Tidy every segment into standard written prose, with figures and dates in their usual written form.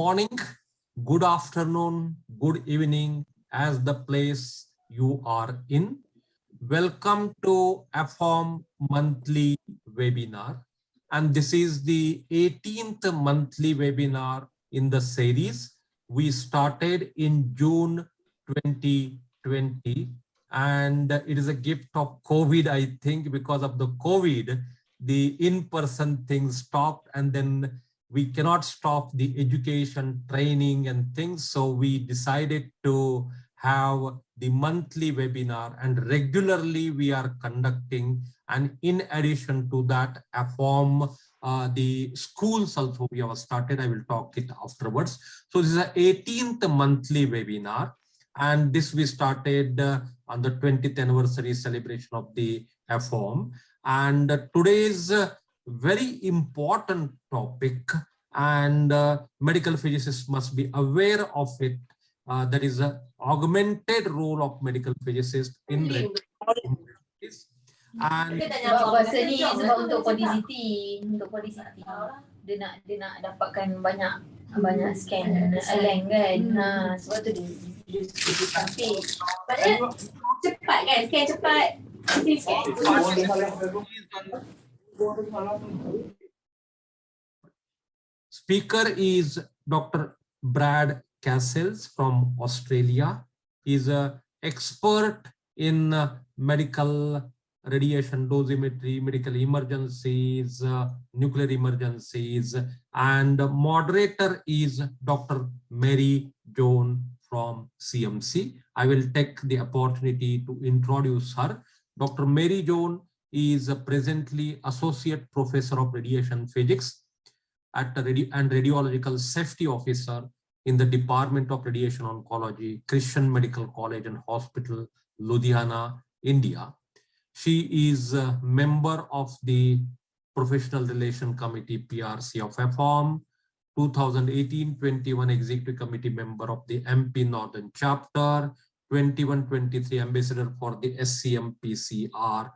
morning, good afternoon, good evening, as the place you are in. Welcome to Afomp monthly webinar. And this is the 18th monthly webinar in the series. We started in June 2020, and it is a gift of COVID, I think. Because of the COVID, the in-person thing stopped, and then we cannot stop the education, training and things. So we decided to have the monthly webinar, and regularly we are conducting. And in addition to that, Afomp, the schools also we have started. I will talk it afterwards. So this is the 18th monthly webinar, and this we started on the 20th anniversary celebration of the Afomp. And today's very important topic, and medical physicists must be aware of it. That is an augmented role of medical physicists in emergencies. And bahasa ni sebab untuk publicity, dia nak dapatkan banyak scan link kan. Sebab tu dia tapi padahal cepat kan, scan cepat. Speaker is Dr. Brad Cassels from Australia. He is an expert in medical radiation dosimetry, medical emergencies, nuclear emergencies, and moderator is Dr. Mary Joan from CMC. I will take the opportunity to introduce her. Dr. Mary Joan is presently Associate Professor of Radiation Physics and Radiological Safety Officer in the Department of Radiation Oncology, Christian Medical College and Hospital, Ludhiana, India. She is a member of the Professional Relation Committee PRC of Afomp, 2018-21 Executive Committee member of the MP Northern Chapter, 21-23 Ambassador for the SCM-PCR.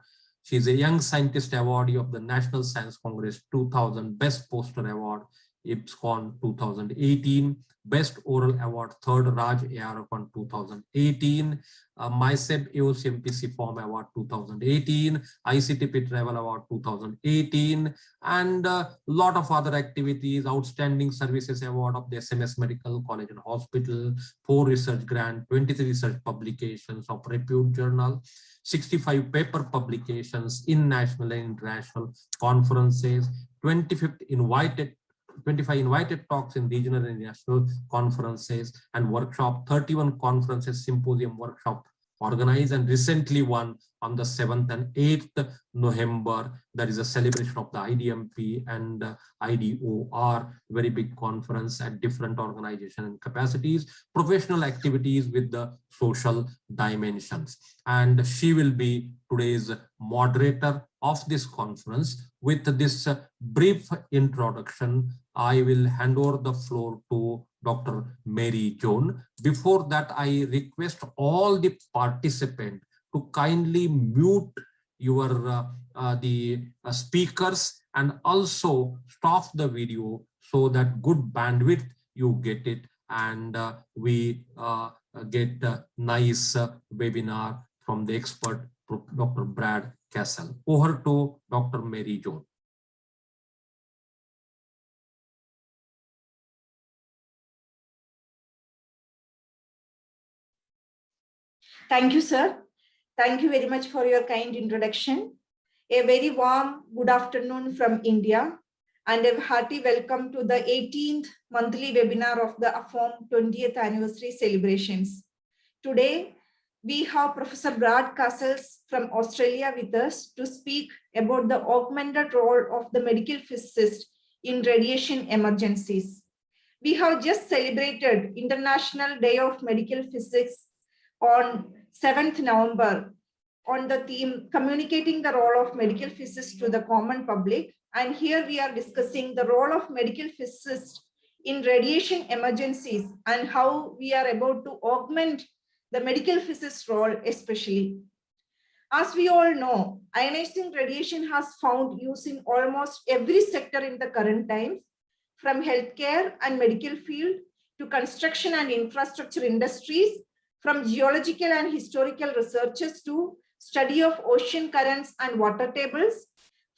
She is a Young Scientist Awardee of the National Science Congress 2000 Best Poster Award, IPSCON 2018, Best Oral Award, 3rd Raj ARCON 2018, MySeb AOCMPC Form Award 2018, ICTP Travel Award 2018, and a lot of other activities, Outstanding Services Award of the SMS Medical College and Hospital, 4 research grant, 23 research publications of repute journal, 65 paper publications in national and international conferences, 25 invited talks in regional and national conferences and workshop, 31 conferences, symposium, workshop organized, and recently one on the 7th and 8th November. There is a celebration of the IDMP and IDOR, very big conference at different organizations and capacities, professional activities with the social dimensions. And she will be today's moderator of this conference. With this brief introduction, I will hand over the floor to Dr. Mary Joan. Before that, I request all the participants to kindly mute your speakers and also stop the video so that good bandwidth you get it, and we get a nice webinar from the expert Dr. Brad Cassels. Over to Dr. Mary Joan. Thank you, sir. Thank you very much for your kind introduction. A very warm good afternoon from India, and a hearty welcome to the 18th monthly webinar of the Afomp 20th anniversary celebrations. Today, we have Professor Brad Cassels from Australia with us to speak about the augmented role of the medical physicist in radiation emergencies. We have just celebrated International Day of Medical Physics on 7th November on the theme communicating the role of medical physicists to the common public. And here we are discussing the role of medical physicists in radiation emergencies and how we are about to augment the medical physicist role especially. As we all know, ionizing radiation has found use in almost every sector in the current times, from healthcare and medical field to construction and infrastructure industries, from geological and historical researches to study of ocean currents and water tables,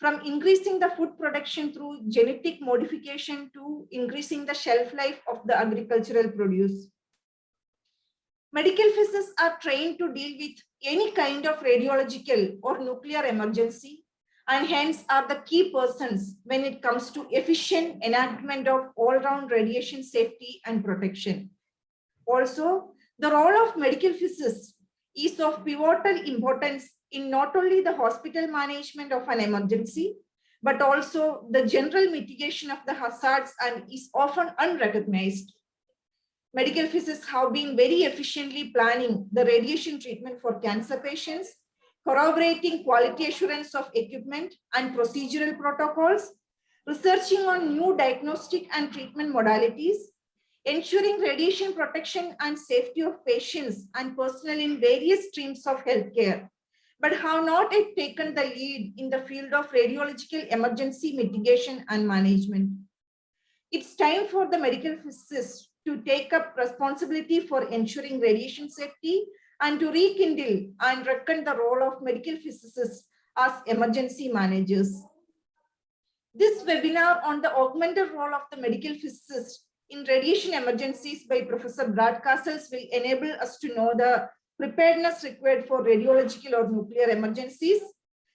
from increasing the food production through genetic modification to increasing the shelf life of the agricultural produce. Medical physicists are trained to deal with any kind of radiological or nuclear emergency, and hence are the key persons when it comes to efficient enactment of all-round radiation safety and protection. Also, the role of medical physicists is of pivotal importance in not only the hospital management of an emergency, but also the general mitigation of the hazards, and is often unrecognized. Medical physicists have been very efficiently planning the radiation treatment for cancer patients, corroborating quality assurance of equipment and procedural protocols, researching on new diagnostic and treatment modalities, ensuring radiation protection and safety of patients and personnel in various streams of healthcare, but have not yet taken the lead in the field of radiological emergency mitigation and management. It's time for the medical physicists to take up responsibility for ensuring radiation safety and to rekindle and reckon the role of medical physicists as emergency managers. This webinar on the augmented role of the medical physicist in radiation emergencies by Professor Brad Cassels will enable us to know the preparedness required for radiological or nuclear emergencies,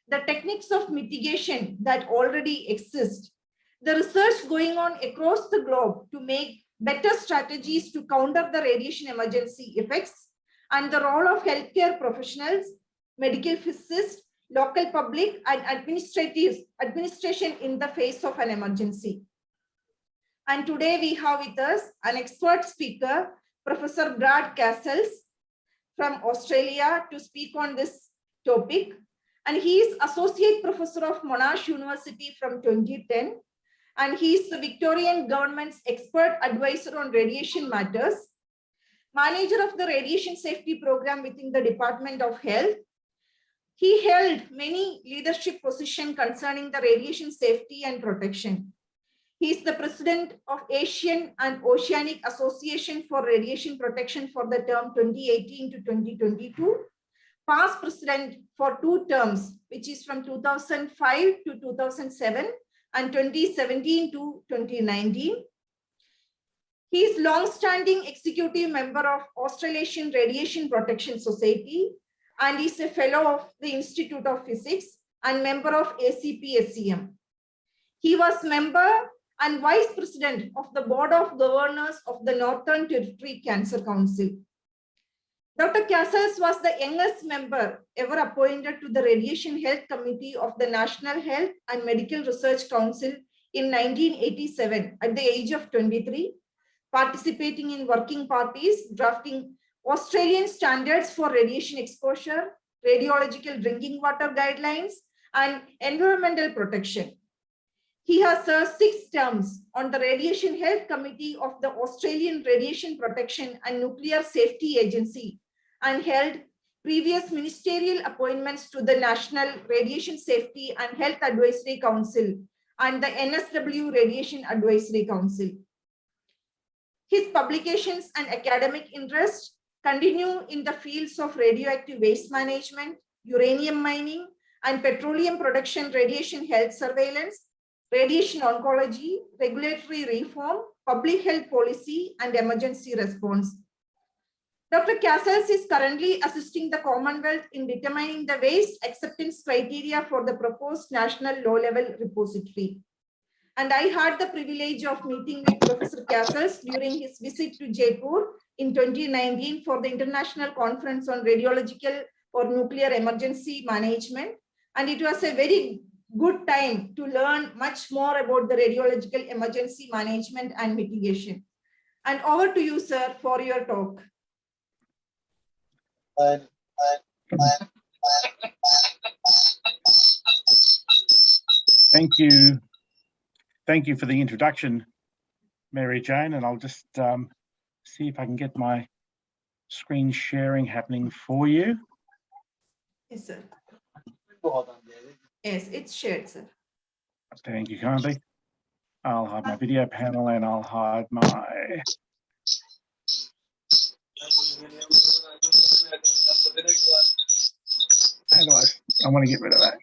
the techniques of mitigation that already exist, the research going on across the globe to make better strategies to counter the radiation emergency effects, and the role of healthcare professionals, medical physicists, local public, and administration in the face of an emergency. And today we have with us an expert speaker, Professor Brad Cassels from Australia, to speak on this topic. And he is Associate Professor of Monash University from 2010. And he is the Victorian government's expert advisor on radiation matters, manager of the radiation safety program within the Department of Health. He held many leadership positions concerning the radiation safety and protection. He is the president of Asian and Oceanic Association for Radiation Protection for the term 2018 to 2022, past president for 2 terms, which is from 2005 to 2007 and 2017 to 2019. He is long-standing executive member of Australasian Radiation Protection Society and is a fellow of the Institute of Physics and member of ACP-SCM. He was member and vice president of the Board of Governors of the Northern Territory Cancer Council. Dr. Cassels was the youngest member ever appointed to the Radiation Health Committee of the National Health and Medical Research Council in 1987 at the age of 23, participating in working parties, drafting Australian standards for radiation exposure, radiological drinking water guidelines, and environmental protection. He has served 6 terms on the Radiation Health Committee of the Australian Radiation Protection and Nuclear Safety Agency and held previous ministerial appointments to the National Radiation Safety and Health Advisory Council and the NSW Radiation Advisory Council. His publications and academic interests continue in the fields of radioactive waste management, uranium mining, and petroleum production radiation health surveillance, radiation oncology, regulatory reform, public health policy, and emergency response. Dr. Cassels is currently assisting the Commonwealth in determining the waste acceptance criteria for the proposed National Low-Level Repository. And I had the privilege of meeting with Professor Cassels during his visit to Jaipur in 2019 for the International Conference on Radiological or Nuclear Emergency Management. And it was a very good time to learn much more about the radiological emergency management and mitigation. And over to you, sir, for your talk. Thank you. Thank you for the introduction, Mary Jane, and I'll just see if I can get my screen sharing happening for you. Yes, sir. Yes, it's shared, sir. Thank you kindly. I'll hide my video panel and I'll hide my. How do I want to get rid of that.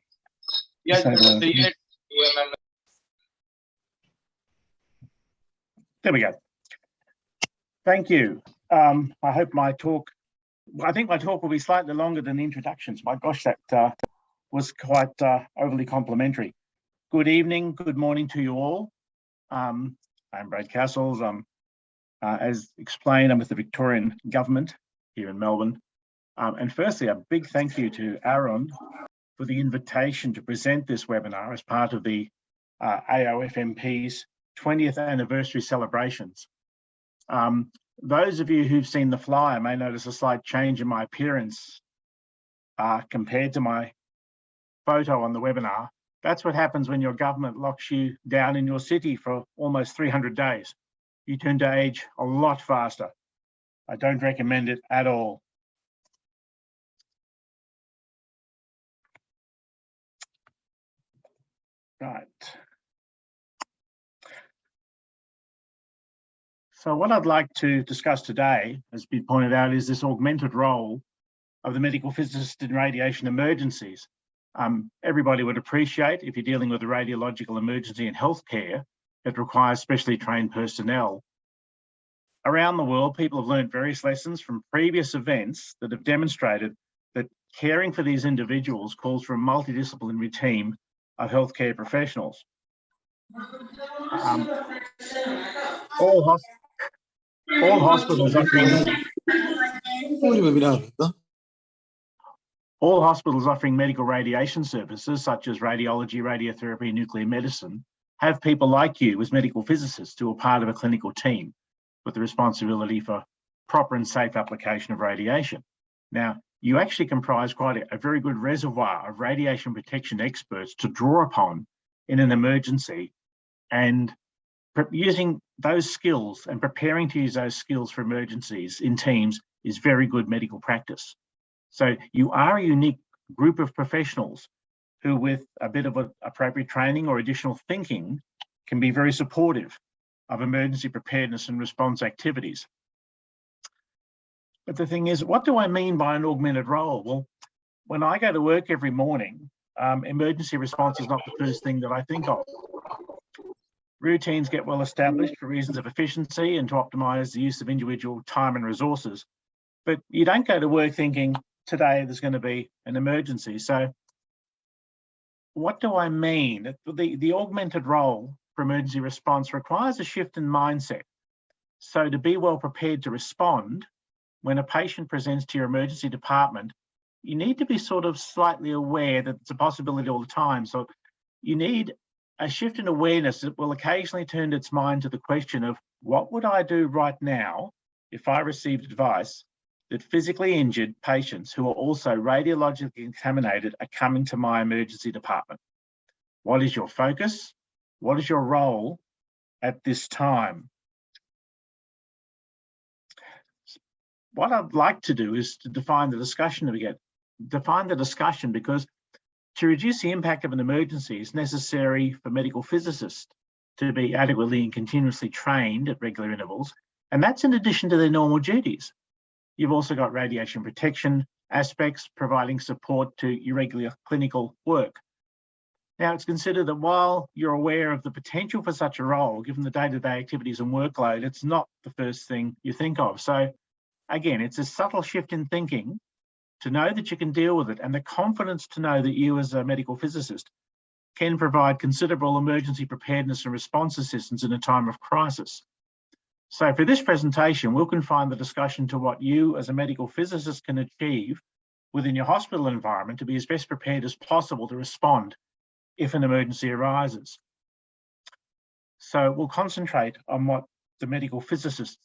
There we go. Thank you. I hope my talk, I think my talk will be slightly longer than the introductions. My gosh, that was quite overly complimentary. Good evening, good morning to you all. I'm Brad Cassels. As explained, I'm with the Victorian Government here in Melbourne. And firstly, a big thank you to Aaron for the invitation to present this webinar as part of the AOFMP's 20th anniversary celebrations. Those of you who've seen the flyer may notice a slight change in my appearance compared to my photo on the webinar. That's what happens when your government locks you down in your city for almost 300 days. You turn to age a lot faster. I don't recommend it at all. Right. So what I'd like to discuss today, as we pointed out, is this augmented role of the medical physicist in radiation emergencies. Everybody would appreciate if you're dealing with a radiological emergency in healthcare that requires specially trained personnel. Around the world, people have learned various lessons from previous events that have demonstrated that caring for these individuals calls for a multidisciplinary team of healthcare professionals. All hospitals offering medical radiation services such as radiology, radiotherapy, nuclear medicine have people like you as medical physicists who are part of a clinical team with the responsibility for proper and safe application of radiation. Now, you actually comprise quite a very good reservoir of radiation protection experts to draw upon in an emergency, and using those skills and preparing to use those skills for emergencies in teams is very good medical practice. So you are a unique group of professionals who, with a bit of appropriate training or additional thinking, can be very supportive of emergency preparedness and response activities. But the thing is, what do I mean by an augmented role? Well, when I go to work every morning, emergency response is not the first thing that I think of. Routines get well established for reasons of efficiency and to optimize the use of individual time and resources. But you don't go to work thinking, today there's going to be an emergency. So what do I mean? The augmented role for emergency response requires a shift in mindset. So to be well prepared to respond, when a patient presents to your emergency department, you need to be sort of slightly aware that it's a possibility all the time. So you need a shift in awareness that will occasionally turn its mind to the question of, what would I do right now if I received advice that physically injured patients who are also radiologically contaminated are coming to my emergency department? What is your focus? What is your role at this time? What I'd like to do is to define the discussion again. Define the discussion, because to reduce the impact of an emergency is necessary for medical physicists to be adequately and continuously trained at regular intervals, and that's in addition to their normal duties. You've also got radiation protection aspects providing support to irregular clinical work. Now, it's considered that while you're aware of the potential for such a role, given the day-to-day activities and workload, it's not the first thing you think of. So again, it's a subtle shift in thinking to know that you can deal with it, and the confidence to know that you as a medical physicist can provide considerable emergency preparedness and response assistance in a time of crisis. So for this presentation, we'll confine the discussion to what you as a medical physicist can achieve within your hospital environment to be as best prepared as possible to respond if an emergency arises. So we'll concentrate on what the medical physicists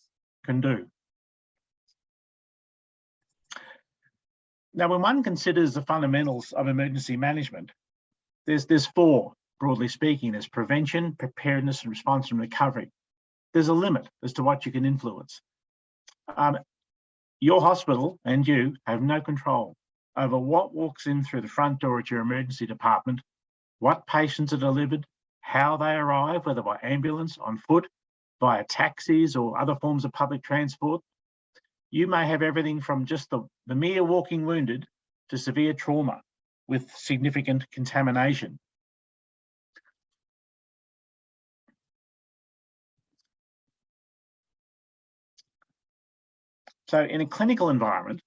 can do. Now, when one considers the fundamentals of emergency management, there's four, broadly speaking. There's prevention, preparedness, and response and recovery. There's a limit as to what you can influence. Your hospital and you have no control over what walks in through the front door at your emergency department, what patients are delivered, how they arrive, whether by ambulance, on foot, via taxis or other forms of public transport. You may have everything from just the mere walking wounded to severe trauma with significant contamination. So in a clinical environment,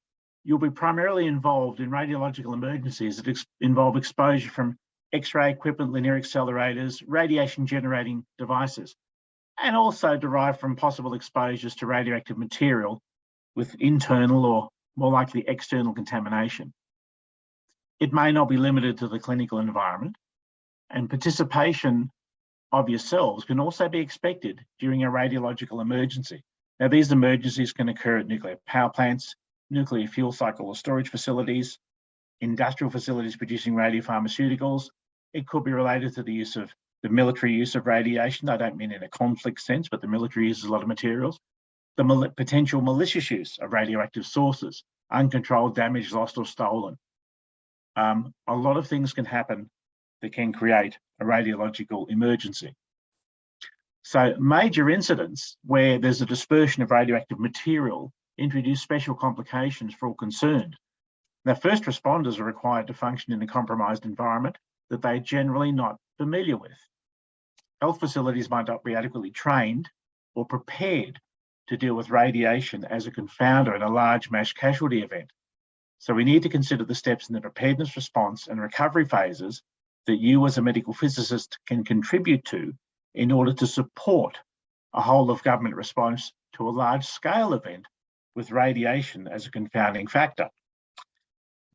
you'll be primarily involved in radiological emergencies that involve exposure from X-ray equipment, linear accelerators, radiation generating devices, and also derived from possible exposures to radioactive material with internal or more likely external contamination. It may not be limited to the clinical environment, and participation of yourselves can also be expected during a radiological emergency. Now, these emergencies can occur at nuclear power plants, nuclear fuel cycle or storage facilities, industrial facilities producing radiopharmaceuticals. It could be related to the use of the military use of radiation. I don't mean in a conflict sense, but the military uses a lot of materials. The potential malicious use of radioactive sources, uncontrolled damage, lost or stolen. A lot of things can happen that can create a radiological emergency. So major incidents where there's a dispersion of radioactive material introduce special complications for all concerned. Now, first responders are required to function in a compromised environment that they're generally not familiar with. Health facilities might not be adequately trained or prepared to deal with radiation as a confounder in a large mass casualty event. So we need to consider the steps in the preparedness response and recovery phases that you as a medical physicist can contribute to in order to support a whole of government response to a large scale event with radiation as a confounding factor.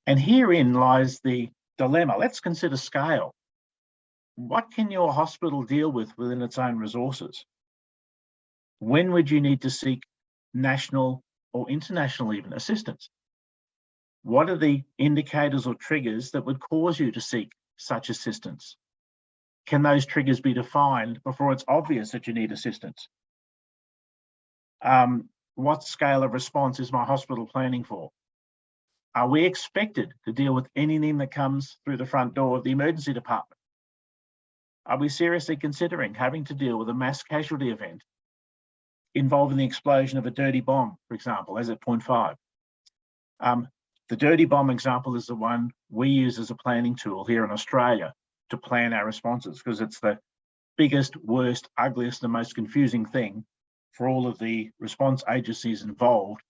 And herein lies the dilemma. Let's consider scale. What can your hospital deal with within its own resources? When would you need to seek national or international even assistance? What are the indicators or triggers that would cause you to seek such assistance? Can those triggers be defined before it's obvious that you need assistance? What scale of response is my hospital planning for? Are we expected to deal with anything that comes through the front door of the emergency department? Are we seriously considering having to deal with a mass casualty event involving the explosion of a dirty bomb, for example, as at point 5? The dirty bomb example is the one we use as a planning tool here in Australia to plan our responses, because it's the biggest, worst, ugliest, and most confusing thing for all of the response agencies involved.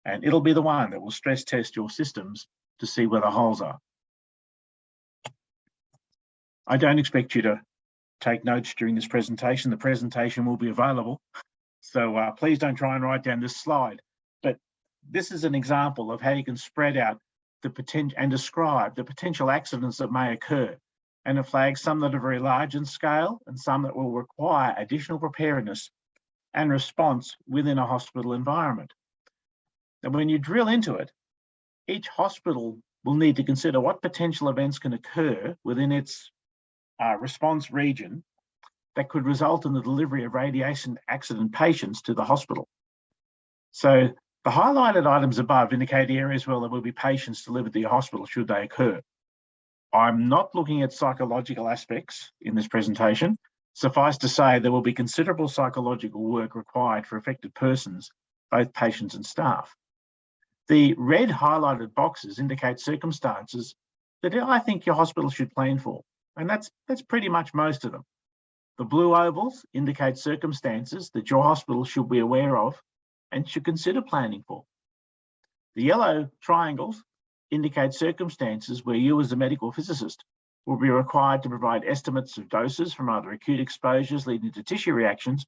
And it'll be the one that will stress test your systems to see where the holes are. I don't expect you to take notes during this presentation. The presentation will be available. So please don't try and write down this slide. But this is an example of how you can spread out the potential and describe the potential accidents that may occur, and it flags some that are very large in scale and some that will require additional preparedness and response within a hospital environment. And when you drill into it, each hospital will need to consider what potential events can occur within its response region that could result in the delivery of radiation accident patients to the hospital. So the highlighted items above indicate areas where there will be patients delivered to your hospital should they occur. I'm not looking at psychological aspects in this presentation. Suffice to say, there will be considerable psychological work required for affected persons, both patients and staff. The red highlighted boxes indicate circumstances that I think your hospital should plan for, and that's pretty much most of them. The blue ovals indicate circumstances that your hospital should be aware of and should consider planning for. The yellow triangles indicate circumstances where you as a medical physicist will be required to provide estimates of doses from either acute exposures leading to tissue reactions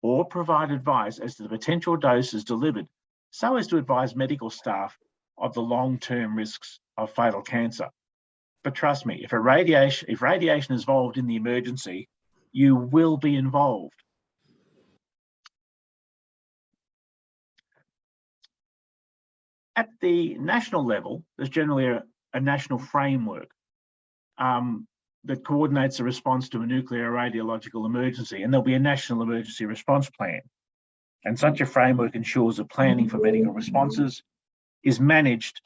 or provide advice as to the potential doses delivered so as to advise medical staff of the long-term risks of fatal cancer. But trust me, if radiation is involved in the emergency, you will be involved. At the national level, there's generally a national framework that coordinates the response to a nuclear or radiological emergency, and there'll be a national emergency response plan. And such a framework ensures that planning for medical responses is managed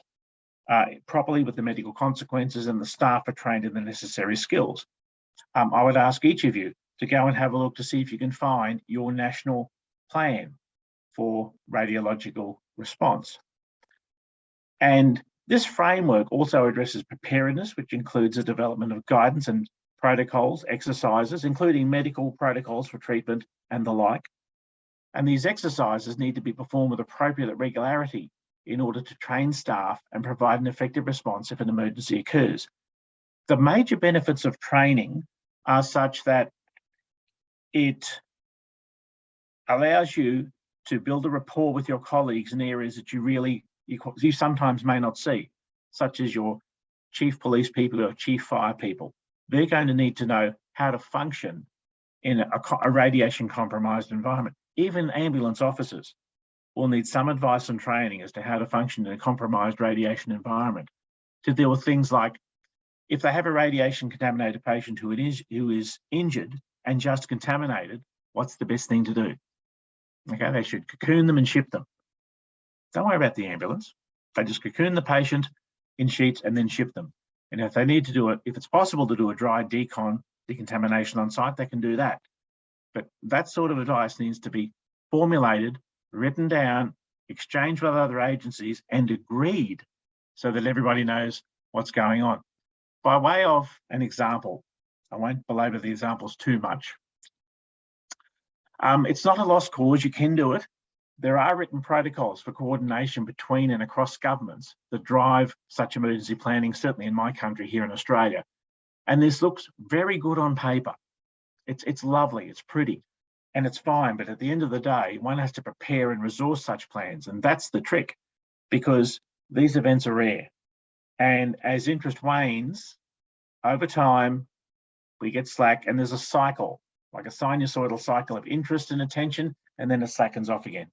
properly with the medical consequences, and the staff are trained in the necessary skills. I would ask each of you to go and have a look to see if you can find your national plan for radiological response. And this framework also addresses preparedness, which includes the development of guidance and protocols, exercises, including medical protocols for treatment and the like. And these exercises need to be performed with appropriate regularity in order to train staff and provide an effective response if an emergency occurs. The major benefits of training are such that it allows you to build a rapport with your colleagues in areas that you sometimes may not see, such as your chief police people or chief fire people. They're going to need to know how to function in a radiation compromised environment. Even ambulance officers will need some advice and training as to how to function in a compromised radiation environment, to deal with things like, if they have a radiation contaminated patient who is injured and just contaminated, what's the best thing to do? Okay, they should cocoon them and ship them. Don't worry about the ambulance. They just cocoon the patient in sheets and then ship them. And if they need to do it, if it's possible to do a dry decontamination on site, they can do that. But that sort of advice needs to be formulated, written down, exchanged with other agencies, and agreed so that everybody knows what's going on. By way of an example, I won't belabor the examples too much. It's not a lost cause, you can do it. There are written protocols for coordination between and across governments that drive such emergency planning, certainly in my country here in Australia. And this looks very good on paper. It's lovely, it's pretty, and it's fine. But at the end of the day, one has to prepare and resource such plans. And that's the trick, because these events are rare. And as interest wanes, over time, we get slack, and there's a cycle, like a sinusoidal cycle of interest and attention, and then it slackens off again.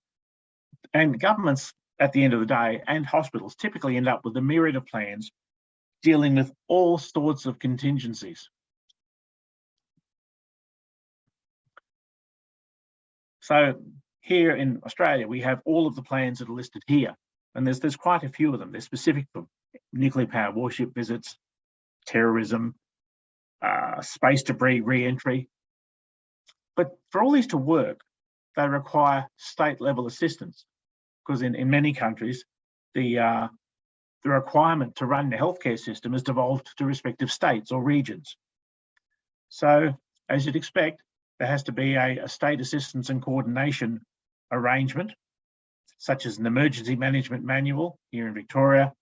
And governments, at the end of the day, and hospitals typically end up with a myriad of plans dealing with all sorts of contingencies. So here in Australia, we have all of the plans that are listed here, and there's quite a few of them. They're specific for nuclear power warship visits, terrorism, space debris re-entry. But for all these to work, they require state-level assistance, because in many countries, the requirement to run the healthcare system has devolved to respective states or regions. So, as you'd expect, there has to be a state assistance and coordination arrangement, such as an emergency management manual here in Victoria,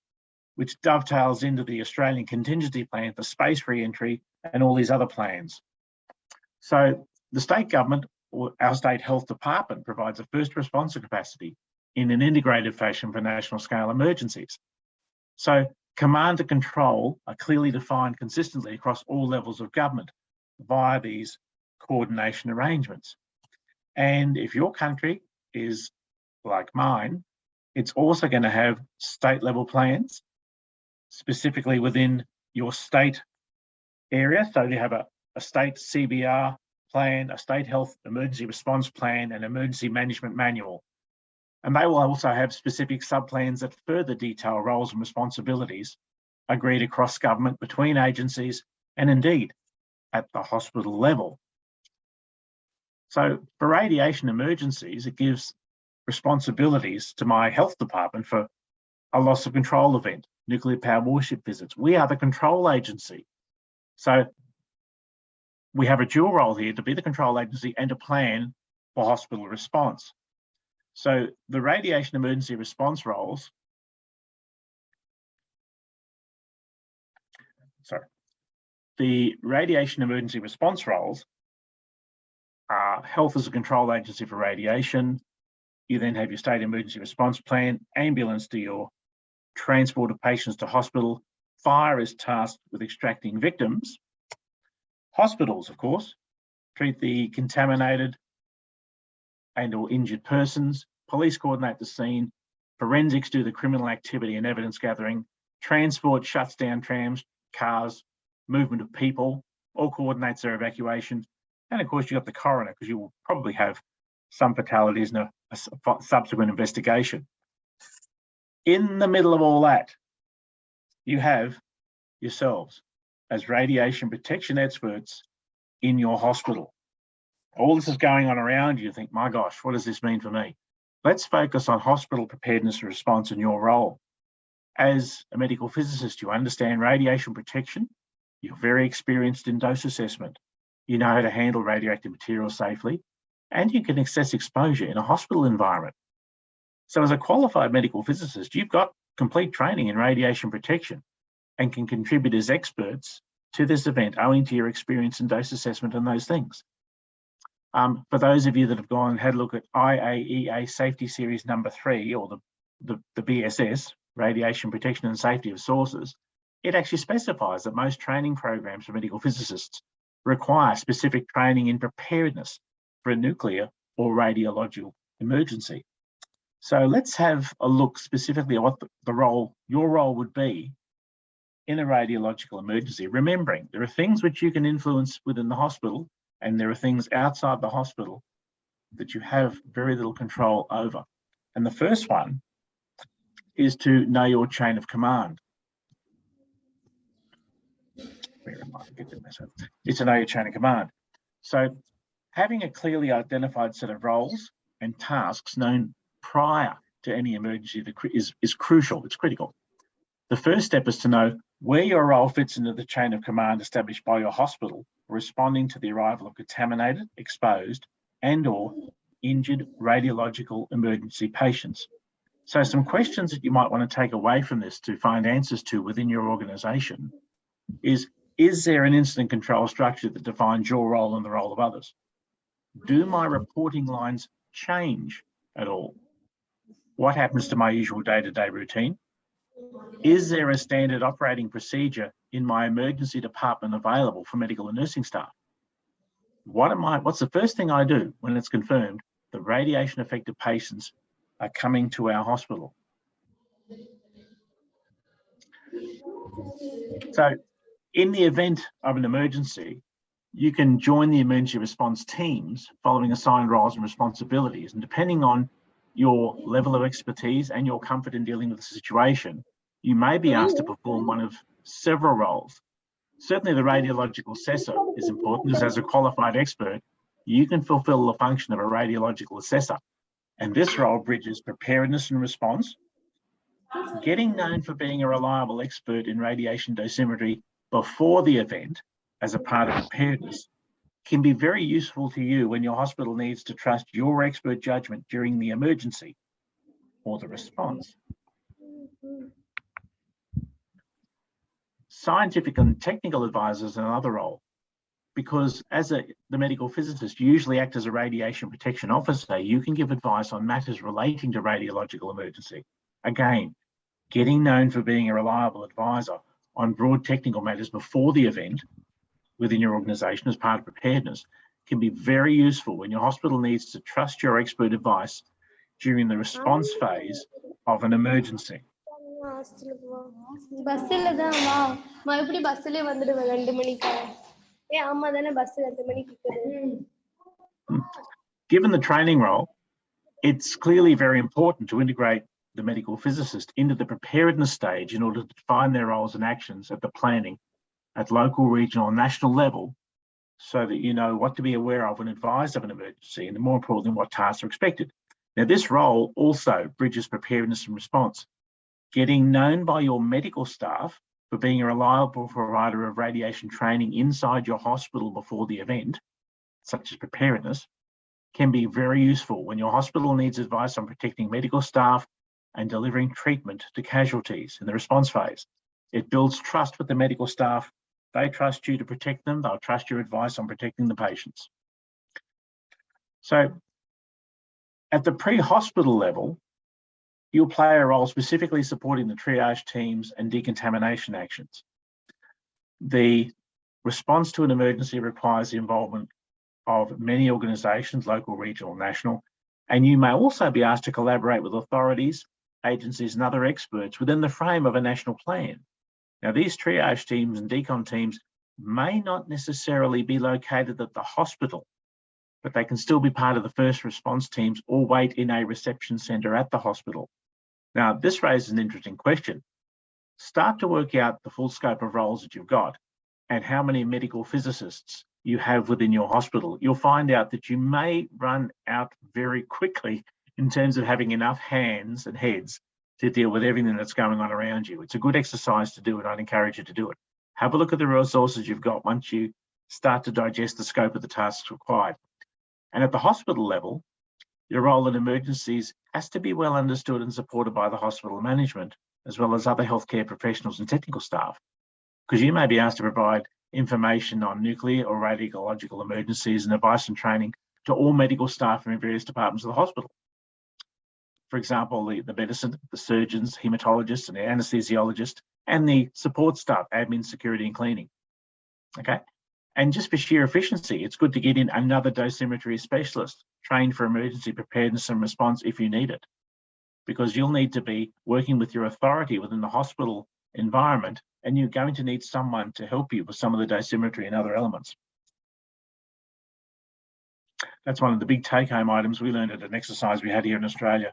which dovetails into the Australian contingency plan for space re-entry and all these other plans. So the state government, or our state health department, provides a first response capacity in an integrated fashion for national scale emergencies. So command and control are clearly defined consistently across all levels of government via these coordination arrangements. And if your country is like mine, it's also going to have state level plans, specifically within your state area. So you have a state CBR plan, a state health emergency response plan, and emergency management manual. And they will also have specific subplans that further detail roles and responsibilities agreed across government, between agencies, and indeed at the hospital level. So for radiation emergencies, it gives responsibilities to my health department for a loss of control event, nuclear power warship visits. We are the control agency. So we have a dual role here to be the control agency and to plan for hospital response. So the radiation emergency response roles, the radiation emergency response roles are health as a control agency for radiation. You then have your state emergency response plan, ambulance to your transport of patients to hospital, fire is tasked with extracting victims. Hospitals, of course, treat the contaminated and or injured persons. Police coordinate the scene. Forensics do the criminal activity and evidence gathering. Transport shuts down trams, cars, movement of people, all coordinates their evacuation. And of course, you've got the coroner, because you will probably have some fatalities in a subsequent investigation. In the middle of all that, you have yourselves as radiation protection experts in your hospital. all this is going on around you, you think, my gosh, what does this mean for me? Let's focus on hospital preparedness and response and your role. As a medical physicist, you understand radiation protection. You're very experienced in dose assessment. You know how to handle radioactive materials safely, and you can assess exposure in a hospital environment. So as a qualified medical physicist, you've got complete training in radiation protection and can contribute as experts to this event owing to your experience in dose assessment and those things. For those of you that have gone and had a look at IAEA Safety Series number 3, or the BSS, Radiation Protection and Safety of Sources, it actually specifies that most training programs for medical physicists require specific training in preparedness for a nuclear or radiological emergency. So let's have a look specifically at what your role would be in a radiological emergency, remembering there are things which you can influence within the hospital and there are things outside the hospital that you have very little control over. And the first one is to know your chain of command. It's to know your chain of command. So having a clearly identified set of roles and tasks known prior to any emergency is crucial, it's critical. The first step is to know where your role fits into the chain of command established by your hospital, responding to the arrival of contaminated, exposed, and/or injured radiological emergency patients. So some questions that you might want to take away from this to find answers to within your organisation is there an incident control structure that defines your role and the role of others? Do my reporting lines change at all? What happens to my usual day-to-day routine? Is there a standard operating procedure in my emergency department available for medical and nursing staff? What's the first thing I do when it's confirmed that radiation affected patients are coming to our hospital? So in the event of an emergency, you can join the emergency response teams following assigned roles and responsibilities. And depending on your level of expertise and your comfort in dealing with the situation, you may be asked to perform one of several roles. Certainly the radiological assessor is important, because as a qualified expert, you can fulfill the function of a radiological assessor. And this role bridges preparedness and response, getting known for being a reliable expert in radiation dosimetry before the event as a part of preparedness can be very useful to you when your hospital needs to trust your expert judgment during the emergency or the response. Scientific and technical advisors are another role, because as the medical physicist, you usually act as a radiation protection officer. You can give advice on matters relating to radiological emergency. Again, getting known for being a reliable advisor on broad technical matters before the event within your organisation as part of preparedness can be very useful when your hospital needs to trust your expert advice during the response phase of an emergency. Given the training role, it's clearly very important to integrate the medical physicist into the preparedness stage in order to define their roles and actions at the planning at local, regional, and national level, so that you know what to be aware of when advised of an emergency, and more importantly, what tasks are expected. Now, this role also bridges preparedness and response. Getting known by your medical staff for being a reliable provider of radiation training inside your hospital before the event, such as preparedness, can be very useful when your hospital needs advice on protecting medical staff and delivering treatment to casualties in the response phase. It builds trust with the medical staff. They trust you to protect them. They'll trust your advice on protecting the patients. So at the pre-hospital level, you'll play a role specifically supporting the triage teams and decontamination actions. The response to an emergency requires the involvement of many organisations, local, regional, national, and you may also be asked to collaborate with authorities, agencies and other experts within the frame of a national plan. Now, these triage teams and decon teams may not necessarily be located at the hospital, but they can still be part of the first response teams or wait in a reception centre at the hospital. Now, this raises an interesting question. Start to work out the full scope of roles that you've got and how many medical physicists you have within your hospital, you'll find out that you may run out very quickly in terms of having enough hands and heads to deal with everything that's going on around you. It's a good exercise to do it. I'd encourage you to do it. Have a look at the resources you've got once you start to digest the scope of the tasks required. And at the hospital level, your role in emergencies has to be well understood and supported by the hospital management, as well as other healthcare professionals and technical staff, because you may be asked to provide information on nuclear or radiological emergencies and advice and training to all medical staff in various departments of the hospital. For example, the medicine, the surgeons, hematologists, and the anesthesiologist, and the support staff, admin, security, and cleaning. Okay. And just for sheer efficiency, it's good to get in another dosimetry specialist trained for emergency preparedness and response if you need it, because you'll need to be working with your authority within the hospital environment, and you're going to need someone to help you with some of the dosimetry and other elements. That's one of the big take-home items we learned at an exercise we had here in Australia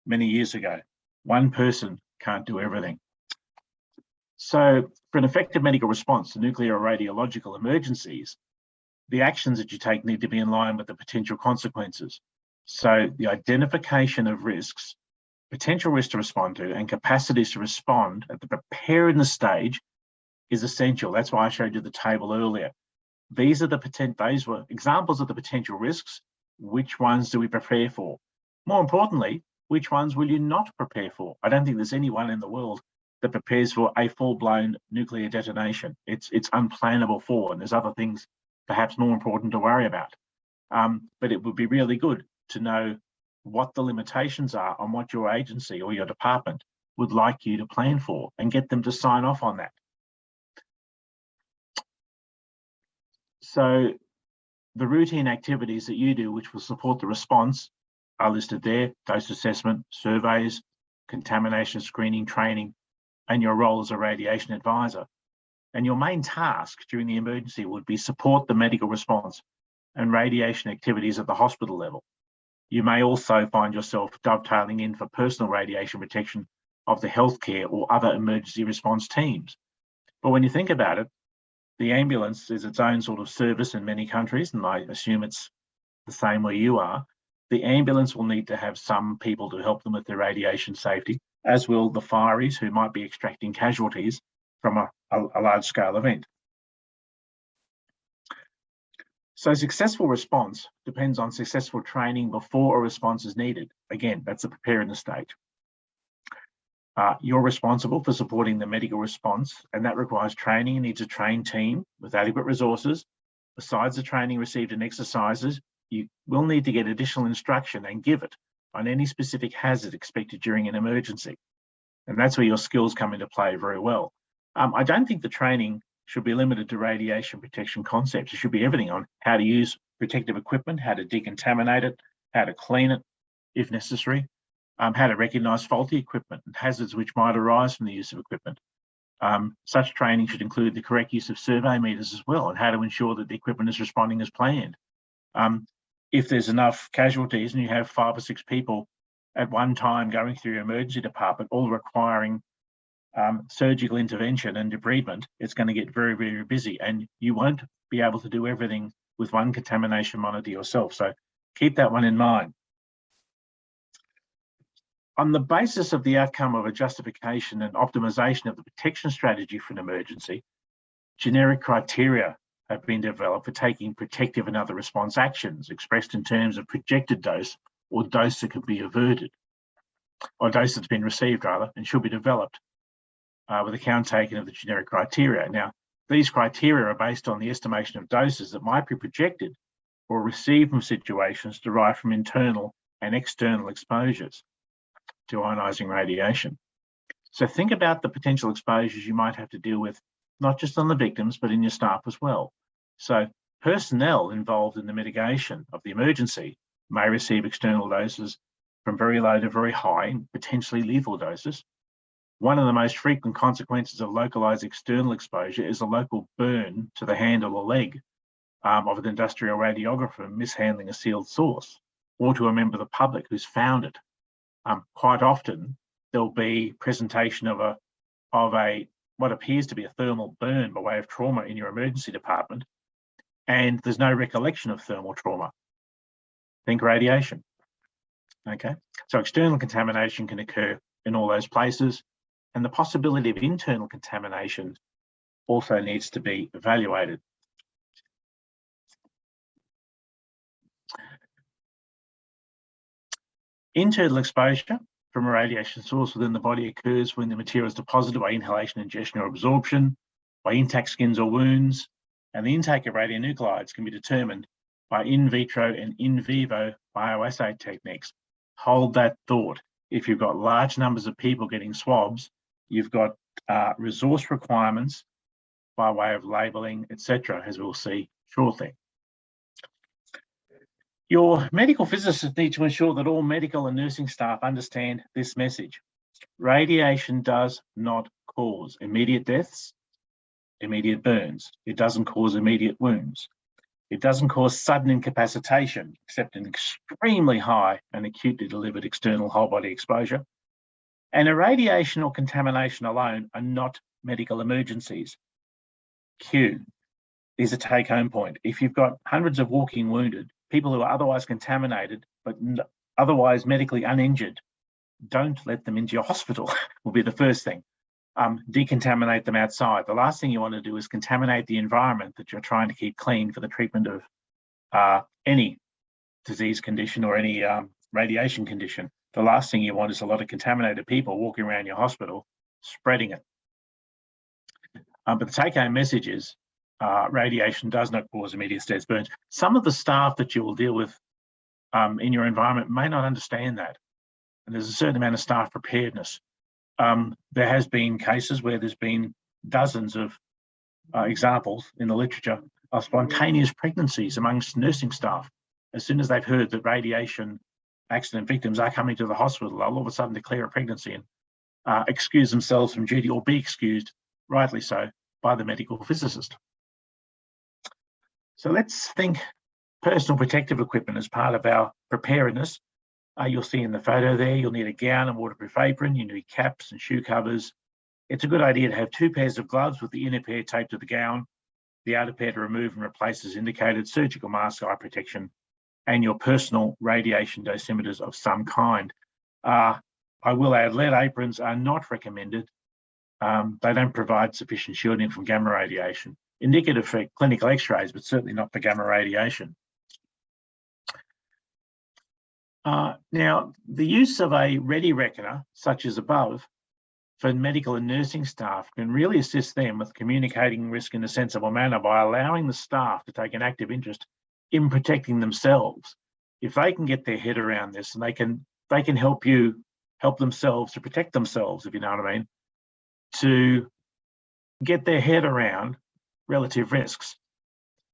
many years ago. One person can't do everything. So for an effective medical response to nuclear or radiological emergencies, the actions that you take need to be in line with the potential consequences. So the identification of risks, potential risks to respond to, and capacities to respond at the preparedness stage is essential. That's why I showed you the table earlier. These were examples of the potential risks. Which ones do we prepare for? More importantly, which ones will you not prepare for? I don't think there's anyone in the world that prepares for a full-blown nuclear detonation. It's unplannable for, and there's other things perhaps more important to worry about. But it would be really good to know what the limitations are on what your agency or your department would like you to plan for, and get them to sign off on that. So the routine activities that you do which will support the response are listed there: dose assessment, surveys, contamination screening, training, and your role as a radiation advisor. And your main task during the emergency would be support the medical response and radiation activities at the hospital level. You may also find yourself dovetailing in for personal radiation protection of the healthcare or other emergency response teams. But when you think about it, the ambulance is its own sort of service in many countries, and I assume it's the same where you are. The ambulance will need to have some people to help them with their radiation safety, as will the fireys who might be extracting casualties from a large-scale event. So successful response depends on successful training before a response is needed. Again, that's the preparedness stage. You're responsible for supporting the medical response, and that requires training. You need a trained team with adequate resources. Besides the training received in exercises, you will need to get additional instruction and give it on any specific hazard expected during an emergency. And that's where your skills come into play very well. I don't think the training should be limited to radiation protection concepts. It should be everything on how to use protective equipment, how to decontaminate it, how to clean it if necessary, how to recognise faulty equipment and hazards which might arise from the use of equipment. Such training should include the correct use of survey meters as well, and how to ensure that the equipment is responding as planned. If there's enough casualties and you have 5 or 6 people at one time going through your emergency department, all requiring surgical intervention and debridement, it's going to get very, very busy, and you won't be able to do everything with one contamination monitor yourself. So keep that one in mind. On the basis of the outcome of a justification and optimization of the protection strategy for an emergency, generic criteria have been developed for taking protective and other response actions expressed in terms of projected dose or dose that could be averted, or dose that's been received rather, and should be developed with account taken of the generic criteria. Now, these criteria are based on the estimation of doses that might be projected or received from situations derived from internal and external exposures to ionizing radiation. So think about the potential exposures you might have to deal with, not just on the victims, but in your staff as well. So personnel involved in the mitigation of the emergency may receive external doses from very low to very high, and potentially lethal doses. One of the most frequent consequences of localized external exposure is a local burn to the hand or the leg of an industrial radiographer mishandling a sealed source, or to a member of the public who's found it. Quite often, there'll be presentation of what appears to be a thermal burn by way of trauma in your emergency department, and there's no recollection of thermal trauma. Think radiation. Okay, so external contamination can occur in all those places, and the possibility of internal contamination also needs to be evaluated. Internal exposure from a radiation source within the body occurs when the material is deposited by inhalation, ingestion, or absorption, by intact skins or wounds, and the intake of radionuclides can be determined by in vitro and in vivo bioassay techniques. Hold that thought. If you've got large numbers of people getting swabs, you've got resource requirements by way of labelling, etc., as we'll see shortly. Your medical physicists need to ensure that all medical and nursing staff understand this message. Radiation does not cause immediate deaths, immediate burns. It doesn't cause immediate wounds. It doesn't cause sudden incapacitation, except in extremely high and acutely delivered external whole body exposure. And irradiation or contamination alone are not medical emergencies. Q is a take-home point. If you've got hundreds of walking wounded, people who are otherwise contaminated, but otherwise medically uninjured, don't let them into your hospital, will be the first thing. Decontaminate them outside. The last thing you want to do is contaminate the environment that you're trying to keep clean for the treatment of any disease condition or any radiation condition. The last thing you want is a lot of contaminated people walking around your hospital spreading it. But the take-home message is radiation does not cause immediate deaths, burns. Some of the staff that you will deal with in your environment may not understand that. And there's a certain amount of staff preparedness. There has been cases where there's been dozens of examples in the literature of spontaneous pregnancies amongst nursing staff. As soon as they've heard that radiation accident victims are coming to the hospital, they'll all of a sudden declare a pregnancy and excuse themselves from duty, or be excused, rightly so, by the medical physicist. So let's think personal protective equipment as part of our preparedness. You'll see in the photo there, you'll need a gown and waterproof apron, you need caps and shoe covers. It's a good idea to have 2 pairs of gloves with the inner pair taped to the gown, the outer pair to remove and replace as indicated, surgical mask, eye protection, and your personal radiation dosimeters of some kind. I will add, lead aprons are not recommended. They don't provide sufficient shielding from gamma radiation. Indicative for clinical x-rays, but certainly not for gamma radiation. Now, the use of a ready reckoner, such as above, for medical and nursing staff can really assist them with communicating risk in a sensible manner by allowing the staff to take an active interest in protecting themselves. If they can get their head around this, and they can help themselves to protect themselves, if you know what I mean, to get their head around relative risks.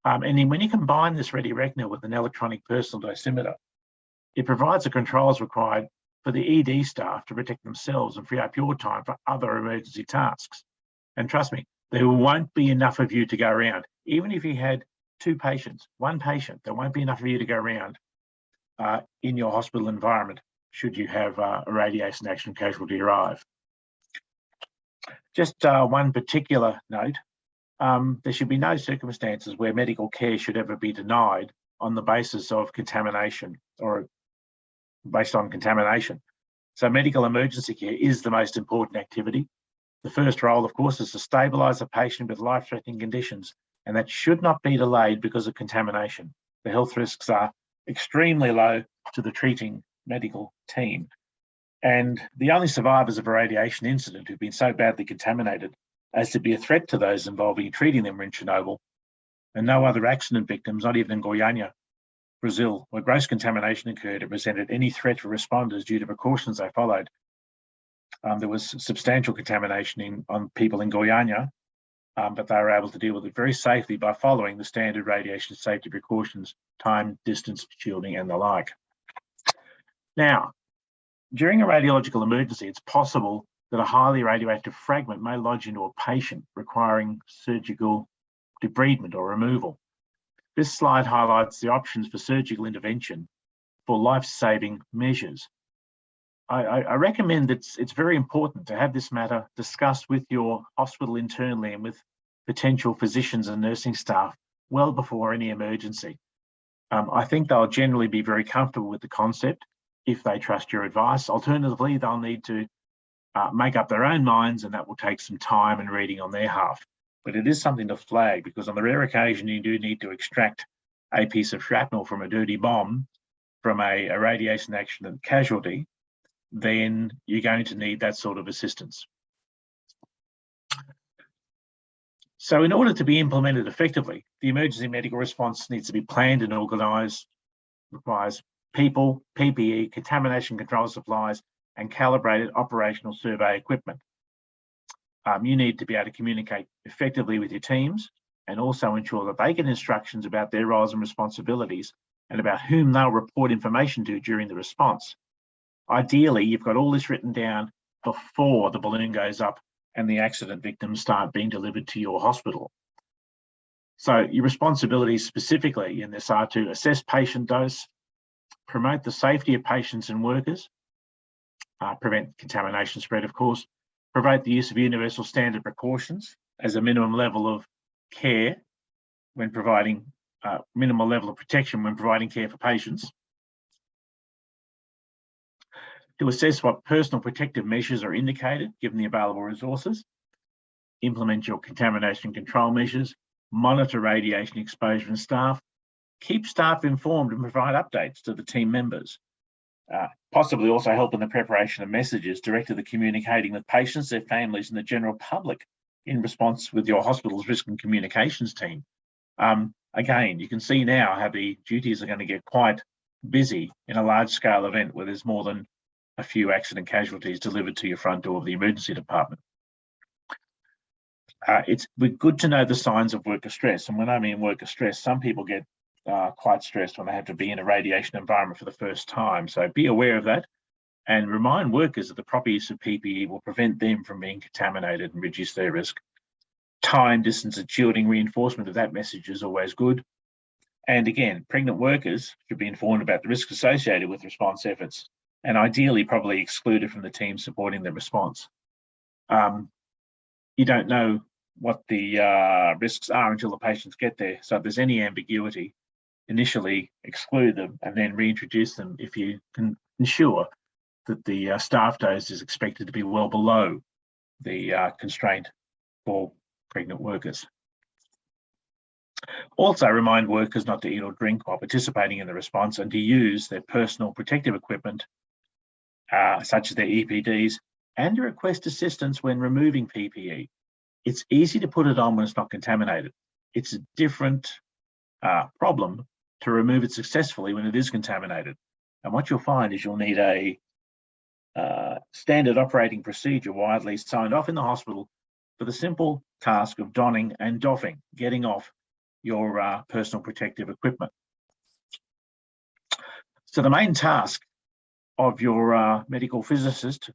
And then when you combine this ready reckoner with an electronic personal dosimeter, it provides the controls required for the ED staff to protect themselves and free up your time for other emergency tasks. And trust me, there won't be enough of you to go around. Even if you had 2 patients, 1 patient, there won't be enough of you to go around in your hospital environment should you have a radiation action casualty arrive. Just one particular note, there should be no circumstances where medical care should ever be denied on the basis of contamination or based on contamination. So medical emergency care is the most important activity. The first role, of course, is to stabilise a patient with life-threatening conditions, and that should not be delayed because of contamination. The health risks are extremely low to the treating medical team. And the only survivors of a radiation incident who've been so badly contaminated as to be a threat to those involved in treating them were in Chernobyl, and no other accident victims, not even in Goiânia, Brazil, where gross contamination occurred, it presented any threat for responders due to precautions they followed. There was substantial contamination on people in Goiânia, but they were able to deal with it very safely by following the standard radiation safety precautions, time, distance, shielding, and the like. Now, during a radiological emergency, it's possible that a highly radioactive fragment may lodge into a patient, requiring surgical debridement or removal. This slide highlights the options for surgical intervention for life-saving measures. I recommend that it's very important to have this matter discussed with your hospital internally and with potential physicians and nursing staff well before any emergency. I think they'll generally be very comfortable with the concept if they trust your advice. Alternatively, they'll need to make up their own minds, and that will take some time and reading on their half. But it is something to flag, because on the rare occasion you do need to extract a piece of shrapnel from a dirty bomb from a radiation accident casualty, then you're going to need that sort of assistance. So in order to be implemented effectively, the emergency medical response needs to be planned and organised, requires people, PPE, contamination control supplies, and calibrated operational survey equipment. You need to be able to communicate effectively with your teams, and also ensure that they get instructions about their roles and responsibilities and about whom they'll report information to during the response. Ideally, you've got all this written down before the balloon goes up and the accident victims start being delivered to your hospital. So your responsibilities specifically in this are to assess patient dose, promote the safety of patients and workers, prevent contamination spread, of course, promote the use of universal standard precautions as a minimum level of care when providing, minimal level of protection when providing care for patients, to assess what personal protective measures are indicated given the available resources, implement your contamination control measures, monitor radiation exposure in staff, keep staff informed and provide updates to the team members. Possibly also help in the preparation of messages directed to communicating with patients, their families, and the general public in response with your hospital's risk and communications team. Again, you can see now how the duties are going to get quite busy in a large-scale event where there's more than a few accident casualties delivered to your front door of the emergency department. It's good to know the signs of worker stress. And when I mean worker stress, some people get quite stressed when they have to be in a radiation environment for the first time. So be aware of that and remind workers that the proper use of PPE will prevent them from being contaminated and reduce their risk. Time, distance, and shielding reinforcement of that message is always good. And again, pregnant workers should be informed about the risks associated with response efforts, and ideally probably excluded from the team supporting the response. You don't know what the risks are until the patients get there. So if there's any ambiguity, initially exclude them and then reintroduce them if you can ensure that the staff dose is expected to be well below the constraint for pregnant workers. Also remind workers not to eat or drink while participating in the response, and to use their personal protective equipment, such as their EPDs, and to request assistance when removing PPE. It's easy to put it on when it's not contaminated. It's a different problem to remove it successfully when it is contaminated. And what you'll find is you'll need a standard operating procedure widely signed off in the hospital for the simple task of donning and doffing, getting off your personal protective equipment. So the main task of your medical physicist,